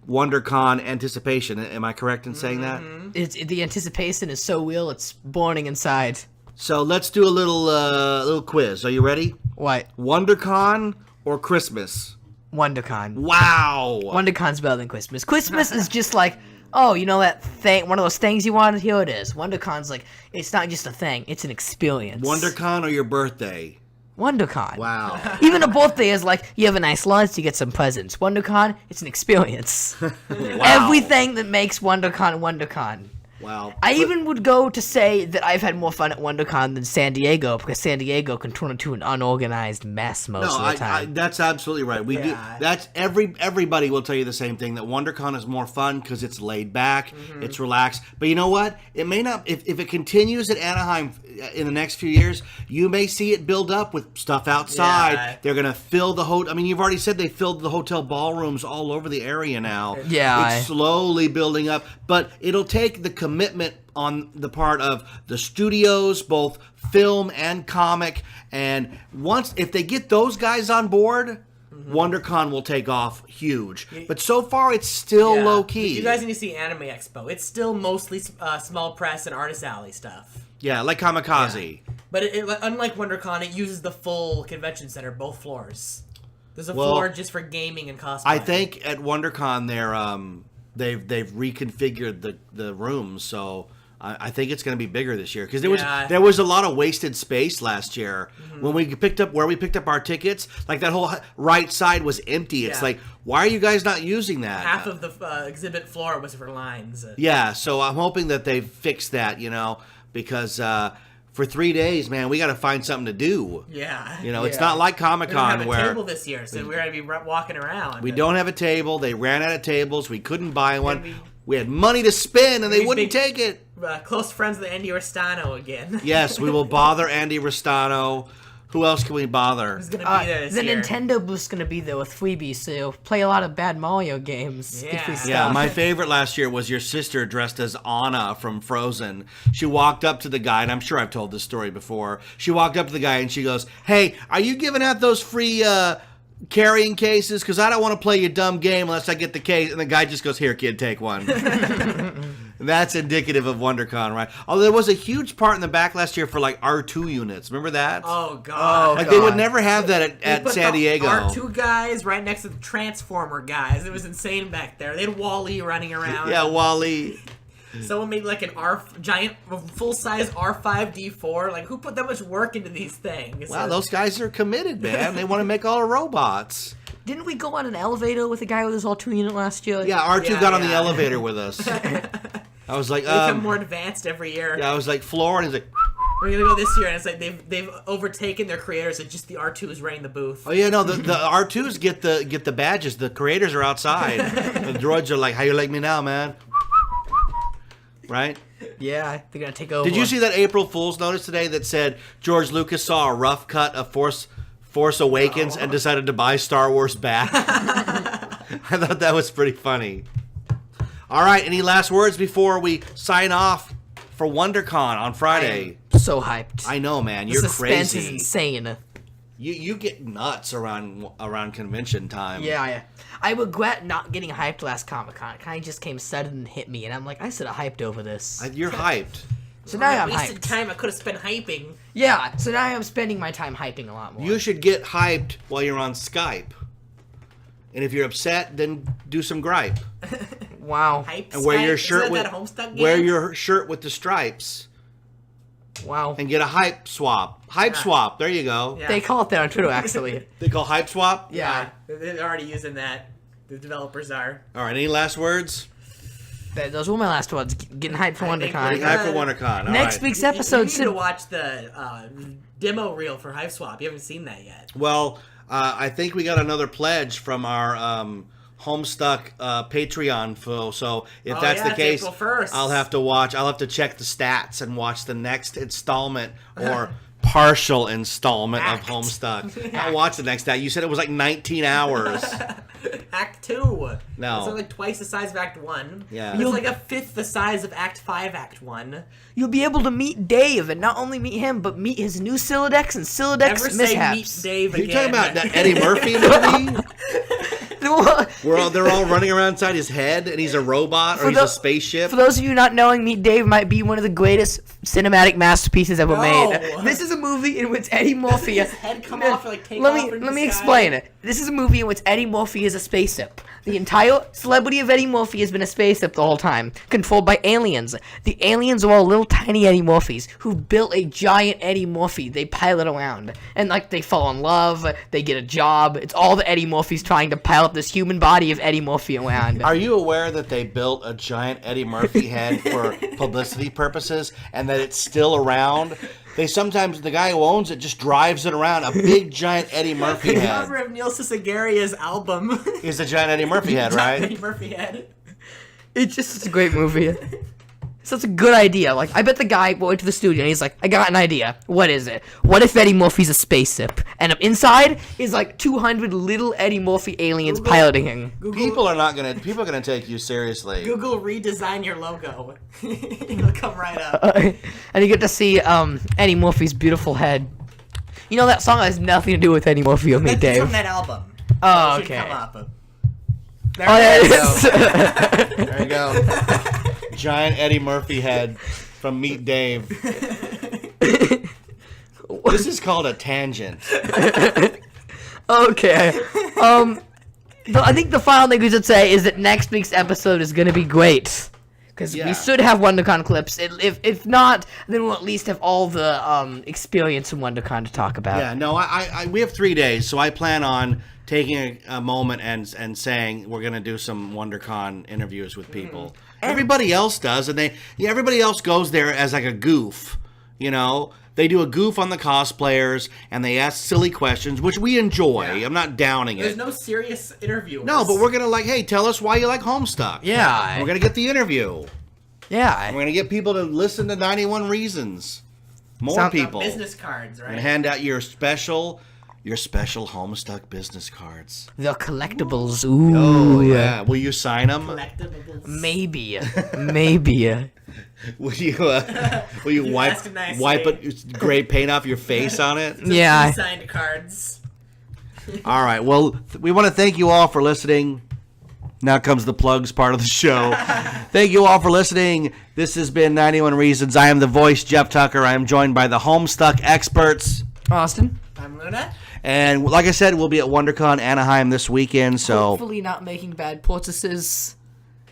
[SPEAKER 2] WonderCon anticipation. Am I correct in saying that?
[SPEAKER 1] The anticipation is so real, it's burning inside.
[SPEAKER 2] So let's do a little quiz. Are you ready?
[SPEAKER 1] What?
[SPEAKER 2] WonderCon or Christmas?
[SPEAKER 1] WonderCon.
[SPEAKER 2] Wow.
[SPEAKER 1] WonderCon's better than Christmas. Christmas is just like, oh, you know that thing, one of those things you wanted? Here it is. WonderCon's like, it's not just a thing, it's an experience.
[SPEAKER 2] WonderCon or your birthday?
[SPEAKER 1] WonderCon.
[SPEAKER 2] Wow.
[SPEAKER 1] Even a birthday is like, you have a nice lunch, you get some presents. WonderCon, it's an experience.
[SPEAKER 2] Wow.
[SPEAKER 1] Everything that makes WonderCon WonderCon.
[SPEAKER 2] Wow.
[SPEAKER 1] I even would go to say that I've had more fun at WonderCon than San Diego, because San Diego can turn into an unorganized mess most of the time.
[SPEAKER 2] That's absolutely right. We do. That's everybody will tell you the same thing, that WonderCon is more fun because it's laid back, it's relaxed. But you know what? It may not. If it continues at Anaheim in the next few years, you may see it build up with stuff outside.
[SPEAKER 3] Yeah.
[SPEAKER 2] They're gonna fill the hotel. I mean, you've already said they filled the hotel ballrooms all over the area now.
[SPEAKER 1] Yeah.
[SPEAKER 2] It's slowly building up, but it'll take the commitment on the part of the studios, both film and comic, and if they get those guys on board, WonderCon will take off huge. But so far, it's still low key.
[SPEAKER 3] You guys need to see Anime Expo. It's still mostly small press and Artist Alley stuff.
[SPEAKER 2] Yeah, like Kamikaze.
[SPEAKER 3] Yeah. But unlike WonderCon, it uses the full convention center, both floors. There's a floor just for gaming and cosplay.
[SPEAKER 2] I think at WonderCon they've reconfigured the rooms, so I think it's going to be bigger this year because there was a lot of wasted space last year when we picked up our tickets. Like that whole right side was empty. It's like, why are you guys not using that?
[SPEAKER 3] Half of the exhibit floor was for lines.
[SPEAKER 2] Yeah, so I'm hoping that they've fixed that, because for 3 days, man, we got to find something to do.
[SPEAKER 3] Yeah.
[SPEAKER 2] It's not like Comic-Con
[SPEAKER 3] we don't
[SPEAKER 2] where
[SPEAKER 3] have a table this year, so we're going to be walking around.
[SPEAKER 2] We don't have a table. They ran out of tables. We couldn't buy one. We had money to spend, and they wouldn't take it.
[SPEAKER 3] Close friends with Andy Ristano again.
[SPEAKER 2] Yes, we will bother Andy Ristano. Who else can we bother?
[SPEAKER 3] Who's going to be there this year?
[SPEAKER 1] Nintendo booth's going to be there with freebies, so you'll play a lot of bad Mario games.
[SPEAKER 3] Yeah.
[SPEAKER 1] Get free stuff.
[SPEAKER 2] Yeah, my favorite last year was your sister dressed as Anna from Frozen. She walked up to the guy, and I'm sure I've told this story before. She walked up to the guy, and she goes, "Hey, are you giving out those free carrying cases? Because I don't want to play your dumb game unless I get the case." And the guy just goes, "Here, kid, take one." That's indicative of WonderCon, right? Although there was a huge part in the back last year for like R2 units. Remember that?
[SPEAKER 3] Oh, God.
[SPEAKER 2] They would never have that at San Diego.
[SPEAKER 3] R2 guys right next to the Transformer guys. It was insane back there. They had Wall-E running around.
[SPEAKER 2] Yeah, Wall-E.
[SPEAKER 3] Someone made like an giant, full-size R5D4. Like, who put that much work into these things?
[SPEAKER 2] Wow, those guys are committed, man. They want to make all the robots.
[SPEAKER 1] Didn't we go on an elevator with a guy with his R2 unit last year?
[SPEAKER 2] Yeah, R2
[SPEAKER 3] Yeah,
[SPEAKER 2] got on the
[SPEAKER 3] yeah.
[SPEAKER 2] elevator with us. I was like,
[SPEAKER 3] They become more advanced every year.
[SPEAKER 2] yeah, I was like, floor, and he's like,
[SPEAKER 3] We're gonna go this year, and it's like they've overtaken their creators, and just the R2s running the booth.
[SPEAKER 2] oh yeah, no, the R2s get the badges. The creators are outside. The droids are like, how you like me now, man? Right?
[SPEAKER 1] Yeah, they're gonna take over.
[SPEAKER 2] Did you see that April Fool's notice today that said George Lucas saw a rough cut of Force Awakens and decided to buy Star Wars back? I thought that was pretty funny. All right, any last words before we sign off for WonderCon on Friday?
[SPEAKER 1] So hyped.
[SPEAKER 2] I know, man.
[SPEAKER 1] The
[SPEAKER 2] You're
[SPEAKER 1] suspense
[SPEAKER 2] crazy.
[SPEAKER 1] is insane.
[SPEAKER 2] You get nuts around convention time.
[SPEAKER 1] Yeah. I regret not getting hyped last Comic-Con. It kind of just came sudden and hit me, and I'm like, I should have hyped over this.
[SPEAKER 2] You're hyped.
[SPEAKER 1] So now I'm
[SPEAKER 3] wasted
[SPEAKER 1] hyped.
[SPEAKER 3] time I could have spent hyping.
[SPEAKER 1] Yeah, so now I'm spending my time hyping a lot more.
[SPEAKER 2] You should get hyped while you're on Skype. And if you're upset, then do some gripe.
[SPEAKER 1] Wow.
[SPEAKER 3] Hype.
[SPEAKER 2] And wear
[SPEAKER 3] Skype.
[SPEAKER 2] your shirt
[SPEAKER 3] Isn't
[SPEAKER 2] with
[SPEAKER 3] that Homestuck game?
[SPEAKER 2] wear your shirt with the stripes
[SPEAKER 1] Wow.
[SPEAKER 2] and get a hype swap. Hype swap. There you go.
[SPEAKER 3] Yeah.
[SPEAKER 1] They call it that on Twitter, actually.
[SPEAKER 2] They call hype swap.
[SPEAKER 3] Yeah, they're already using that. The developers are.
[SPEAKER 2] All right. Any last words?
[SPEAKER 1] Those were my last words. Getting hyped for
[SPEAKER 3] I think
[SPEAKER 1] WonderCon.
[SPEAKER 3] we're
[SPEAKER 2] Hype for WonderCon. All
[SPEAKER 1] Next
[SPEAKER 2] right.
[SPEAKER 1] week's
[SPEAKER 3] You
[SPEAKER 1] episode
[SPEAKER 3] need
[SPEAKER 1] should...
[SPEAKER 3] to watch the demo reel for Hype Swap. You haven't seen that yet.
[SPEAKER 2] Well, I think we got another pledge from our Homestuck Patreon. So if
[SPEAKER 3] Oh,
[SPEAKER 2] that's
[SPEAKER 3] yeah,
[SPEAKER 2] the
[SPEAKER 3] it's
[SPEAKER 2] case,
[SPEAKER 3] April 1st.
[SPEAKER 2] I'll have to check the stats and watch the next installment or partial installment
[SPEAKER 3] Act.
[SPEAKER 2] of Homestuck. I'll watch the next act. You said it was like 19 hours.
[SPEAKER 3] Act 2.
[SPEAKER 2] No.
[SPEAKER 3] It's like twice the size of Act 1.
[SPEAKER 2] Yeah.
[SPEAKER 3] It's like a fifth the size of Act 5, Act 1.
[SPEAKER 1] You'll be able to meet Dave, and not only meet him, but meet his new Silodex and Silodex
[SPEAKER 3] Never say
[SPEAKER 1] mishaps.
[SPEAKER 3] meet Dave
[SPEAKER 2] You're
[SPEAKER 3] again.
[SPEAKER 2] talking about that Eddie Murphy movie?
[SPEAKER 1] For
[SPEAKER 2] They're all running around inside his head, and he's a robot or he's a spaceship.
[SPEAKER 1] those of you not knowing, Meet Dave might be one of the greatest cinematic masterpieces ever
[SPEAKER 3] No.
[SPEAKER 1] made. This is a movie in which Eddie Murphy...
[SPEAKER 3] His head come off or like take
[SPEAKER 1] let
[SPEAKER 3] off
[SPEAKER 1] me
[SPEAKER 3] into
[SPEAKER 1] let me
[SPEAKER 3] the
[SPEAKER 1] explain
[SPEAKER 3] sky.
[SPEAKER 1] it. This is a movie in which Eddie Murphy is a spaceship. The entire celebrity of Eddie Murphy has been a spaceship the whole time, controlled by aliens. The aliens are all little tiny Eddie Murphys who built a giant Eddie Murphy they pilot around. And like they fall in love, they get a job. It's all the Eddie Murphys trying to pilot this human body of Eddie Murphy around.
[SPEAKER 2] Are you aware that they built a giant Eddie Murphy head for publicity purposes and that it's still around? The guy who owns it just drives it around, a big giant Eddie Murphy
[SPEAKER 3] The
[SPEAKER 2] head.
[SPEAKER 3] cover of Neil Cicigaria's album.
[SPEAKER 2] Is a giant Eddie Murphy head,
[SPEAKER 3] Eddie
[SPEAKER 2] right?
[SPEAKER 3] Murphy head.
[SPEAKER 1] It's just such a great movie. Such a good idea. Like, I bet the guy went to the studio and he's like, I got an idea. What is it? What if Eddie Murphy's a spaceship? And inside is like 200 little Eddie Murphy aliens piloting him.
[SPEAKER 2] People are gonna take you seriously.
[SPEAKER 3] Google redesign your logo. It'll come right up.
[SPEAKER 1] And you get to see Eddie Murphy's beautiful head. You know, that song has nothing to do with Eddie Murphy or me,
[SPEAKER 3] It's
[SPEAKER 1] Dave.
[SPEAKER 3] from that album.
[SPEAKER 1] Oh,
[SPEAKER 3] It should
[SPEAKER 1] okay.
[SPEAKER 3] come up.
[SPEAKER 1] Oh, there it is.
[SPEAKER 2] There you go. Giant Eddie Murphy head from Meet Dave. This is called a tangent.
[SPEAKER 1] Okay. I think the final thing we should say is that next week's episode is going to be great. Because
[SPEAKER 2] Yeah.
[SPEAKER 1] we should have WonderCon clips. If not, then we'll at least have all the experience in WonderCon to talk about.
[SPEAKER 2] Yeah, no, we have 3 days, so I plan on taking a moment and saying we're gonna do some WonderCon interviews with people. Everybody else does, and everybody else goes there as like a goof, you know. They do a goof on the cosplayers, and they ask silly questions, which we enjoy.
[SPEAKER 3] Yeah.
[SPEAKER 2] I'm not downing
[SPEAKER 3] There's
[SPEAKER 2] it.
[SPEAKER 3] no serious interviewers.
[SPEAKER 2] No, but we're gonna hey, tell us why you like Homestuck.
[SPEAKER 1] Yeah.
[SPEAKER 2] We're gonna get the interview.
[SPEAKER 1] Yeah.
[SPEAKER 2] We're gonna get people to listen to 91 Reasons. More
[SPEAKER 1] Sound-
[SPEAKER 2] people.
[SPEAKER 3] business cards, right?
[SPEAKER 2] And hand out your special Homestuck business cards.
[SPEAKER 1] The collectibles. Ooh.
[SPEAKER 2] Yeah. Will you sign them?
[SPEAKER 3] Collectibles.
[SPEAKER 1] Maybe. Maybe.
[SPEAKER 2] Will you wipe
[SPEAKER 3] ask nicely.
[SPEAKER 2] wipe it, gray paint off your face on it?
[SPEAKER 1] Yeah.
[SPEAKER 3] Signed cards.
[SPEAKER 2] All right. Well, we want to thank you all for listening. Now comes the plugs part of the show. Thank you all for listening. This has been 91 Reasons. I am the voice, Jeff Tucker. I am joined by the Homestuck experts.
[SPEAKER 1] Austin.
[SPEAKER 3] I'm Luna.
[SPEAKER 2] And like I said, we'll be at WonderCon Anaheim this weekend. So,
[SPEAKER 1] Hopefully not making bad purchases.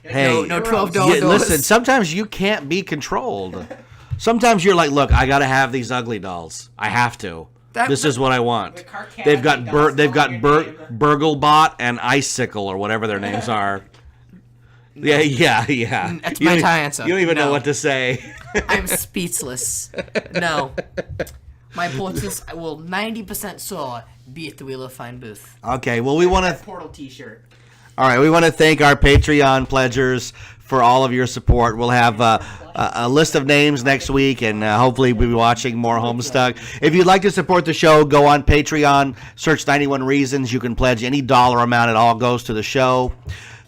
[SPEAKER 2] hey,
[SPEAKER 1] No $12
[SPEAKER 2] yeah,
[SPEAKER 1] doors.
[SPEAKER 2] listen, sometimes you can't be controlled. Sometimes you're like, look, I got to have these ugly dolls. I have to. This is what I want.
[SPEAKER 3] The Carcat
[SPEAKER 2] They've got
[SPEAKER 3] McDonald's
[SPEAKER 2] Burglebot and Icicle or whatever their names are. Yeah.
[SPEAKER 1] That's my answer.
[SPEAKER 2] You don't even know
[SPEAKER 1] No.
[SPEAKER 2] what to say.
[SPEAKER 1] I'm speechless. No. My portraits will 90% sure be at the Wheel of Fine booth.
[SPEAKER 2] Okay, well, we want to...
[SPEAKER 3] Portal t-shirt.
[SPEAKER 2] All right, we want to thank our Patreon pledgers for all of your support. We'll have a list of names next week, and hopefully we'll be watching more Homestuck. If you'd like to support the show, go on Patreon, search 91 Reasons. You can pledge any dollar amount. It all goes to the show.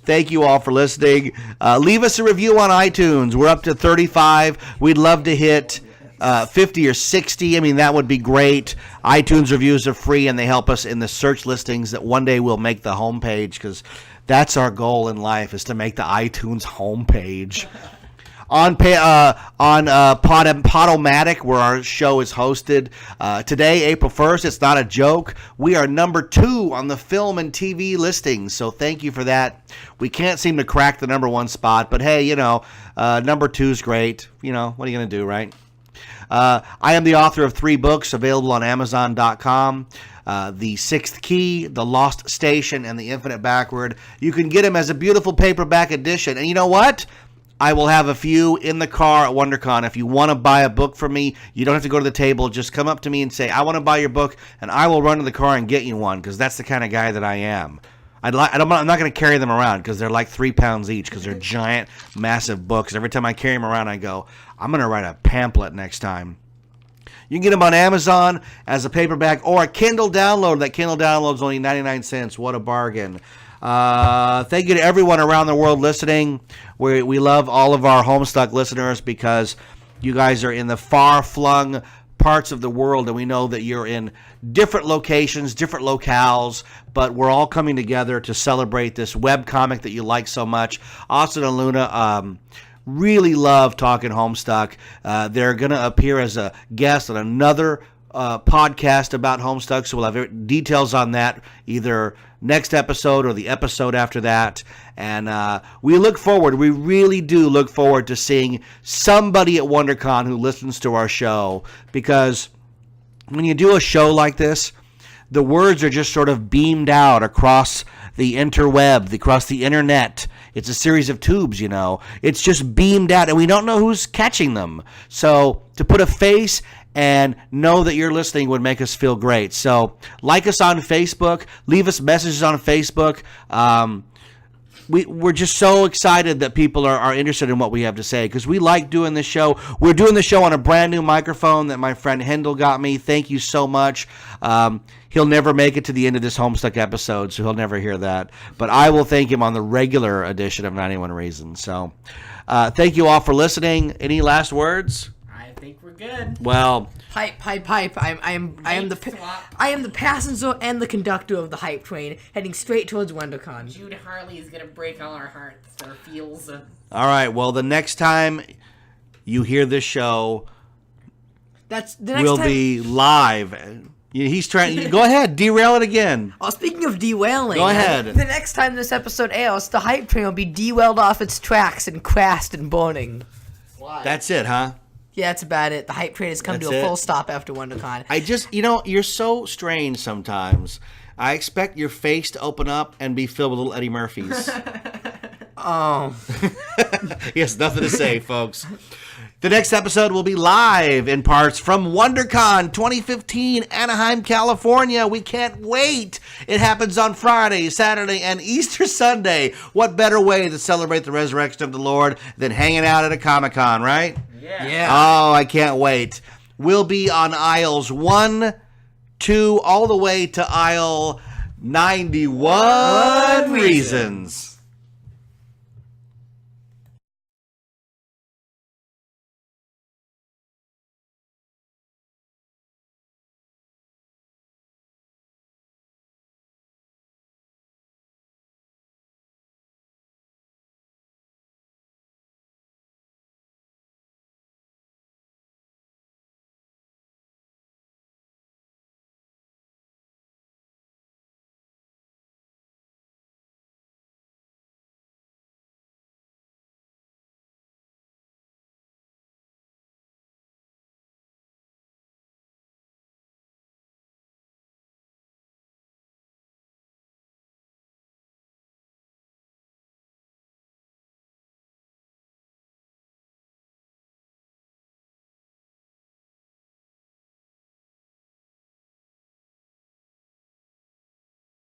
[SPEAKER 2] Thank you all for listening. Leave us a review on iTunes. We're up to 35. We'd love to hit 50 or 60. I mean, that would be great. iTunes reviews are free, and they help us in the search listings that one day we'll make the homepage, because that's our goal in life, is to make the iTunes homepage. On Podomatic, where our show is hosted, today, April 1st, it's not a joke, we are number 2 on the film and TV listings, so thank you for that. We can't seem to crack the number 1 spot, but hey, number 2 is great. What are you going to do, right? I am the author of 3 books available on Amazon.com. The Sixth Key, The Lost Station, and The Infinite Backward. You can get them as a beautiful paperback edition. And you know what? I will have a few in the car at WonderCon. If you want to buy a book from me, you don't have to go to the table. Just come up to me and say, I want to buy your book, and I will run to the car and get you one, because that's the kind of guy that I am. I'm not going to carry them around, because they're like 3 pounds each, because they're giant, massive books. Every time I carry them around, I go, I'm going to write a pamphlet next time. You can get them on Amazon as a paperback or a Kindle download. That Kindle download is only 99 cents. What a bargain. Thank you to everyone around the world listening. We love all of our Homestuck listeners, because you guys are in the far-flung parts of the world, and we know that you're in different locations, different locales, but we're all coming together to celebrate this webcomic that you like so much. Austin and Luna really love talking Homestuck. They're going to appear as a guest on another podcast about Homestuck, so we'll have details on that either next episode or the episode after that. And we really do look forward to seeing somebody at WonderCon who listens to our show, because when you do a show like this, the words are just sort of beamed out across the interweb, across the internet. It's a series of tubes, It's just beamed out, and we don't know who's catching them. So to put a face and know that you're listening would make us feel great. So like us on Facebook, leave us messages on Facebook. We're just so excited that people are interested in what we have to say, because we like doing this show. We're doing the show on a brand new microphone that my friend Hendel got me. Thank you so much. He'll never make it to the end of this Homestuck episode, so he'll never hear that. But I will thank him on the regular edition of 91 Reasons. So thank you all for listening. Any last words?
[SPEAKER 3] I think we're good.
[SPEAKER 2] Well,
[SPEAKER 1] Pipe. I am the passenger and the conductor of the hype train, heading straight towards WonderCon.
[SPEAKER 3] Jude Harley is gonna break all our hearts, our feels.
[SPEAKER 2] all right. Well, the next time you hear this show,
[SPEAKER 1] That's the next
[SPEAKER 2] we'll
[SPEAKER 1] time.
[SPEAKER 2] be live. He's trying. Go ahead, derail it again.
[SPEAKER 1] Oh, speaking of derailing,
[SPEAKER 2] Go ahead.
[SPEAKER 1] The next time this episode airs, the hype train will be derailed off its tracks and crashed and burning.
[SPEAKER 3] Why?
[SPEAKER 2] That's it, huh?
[SPEAKER 1] Yeah, that's about it. The hype train has come
[SPEAKER 2] That's
[SPEAKER 1] to a
[SPEAKER 2] it?
[SPEAKER 1] full stop after WonderCon.
[SPEAKER 2] I just, you're so strange sometimes. I expect your face to open up and be filled with little Eddie Murphys.
[SPEAKER 1] Oh.
[SPEAKER 2] He has nothing to say, folks. The next episode will be live in parts from WonderCon 2015, Anaheim, California. We can't wait. It happens on Friday, Saturday, and Easter Sunday. What better way to celebrate the resurrection of the Lord than hanging out at a Comic-Con, right?
[SPEAKER 3] Yeah.
[SPEAKER 2] Oh, I can't wait. We'll be on aisles 1, 2, all the way to aisle 91 Reasons.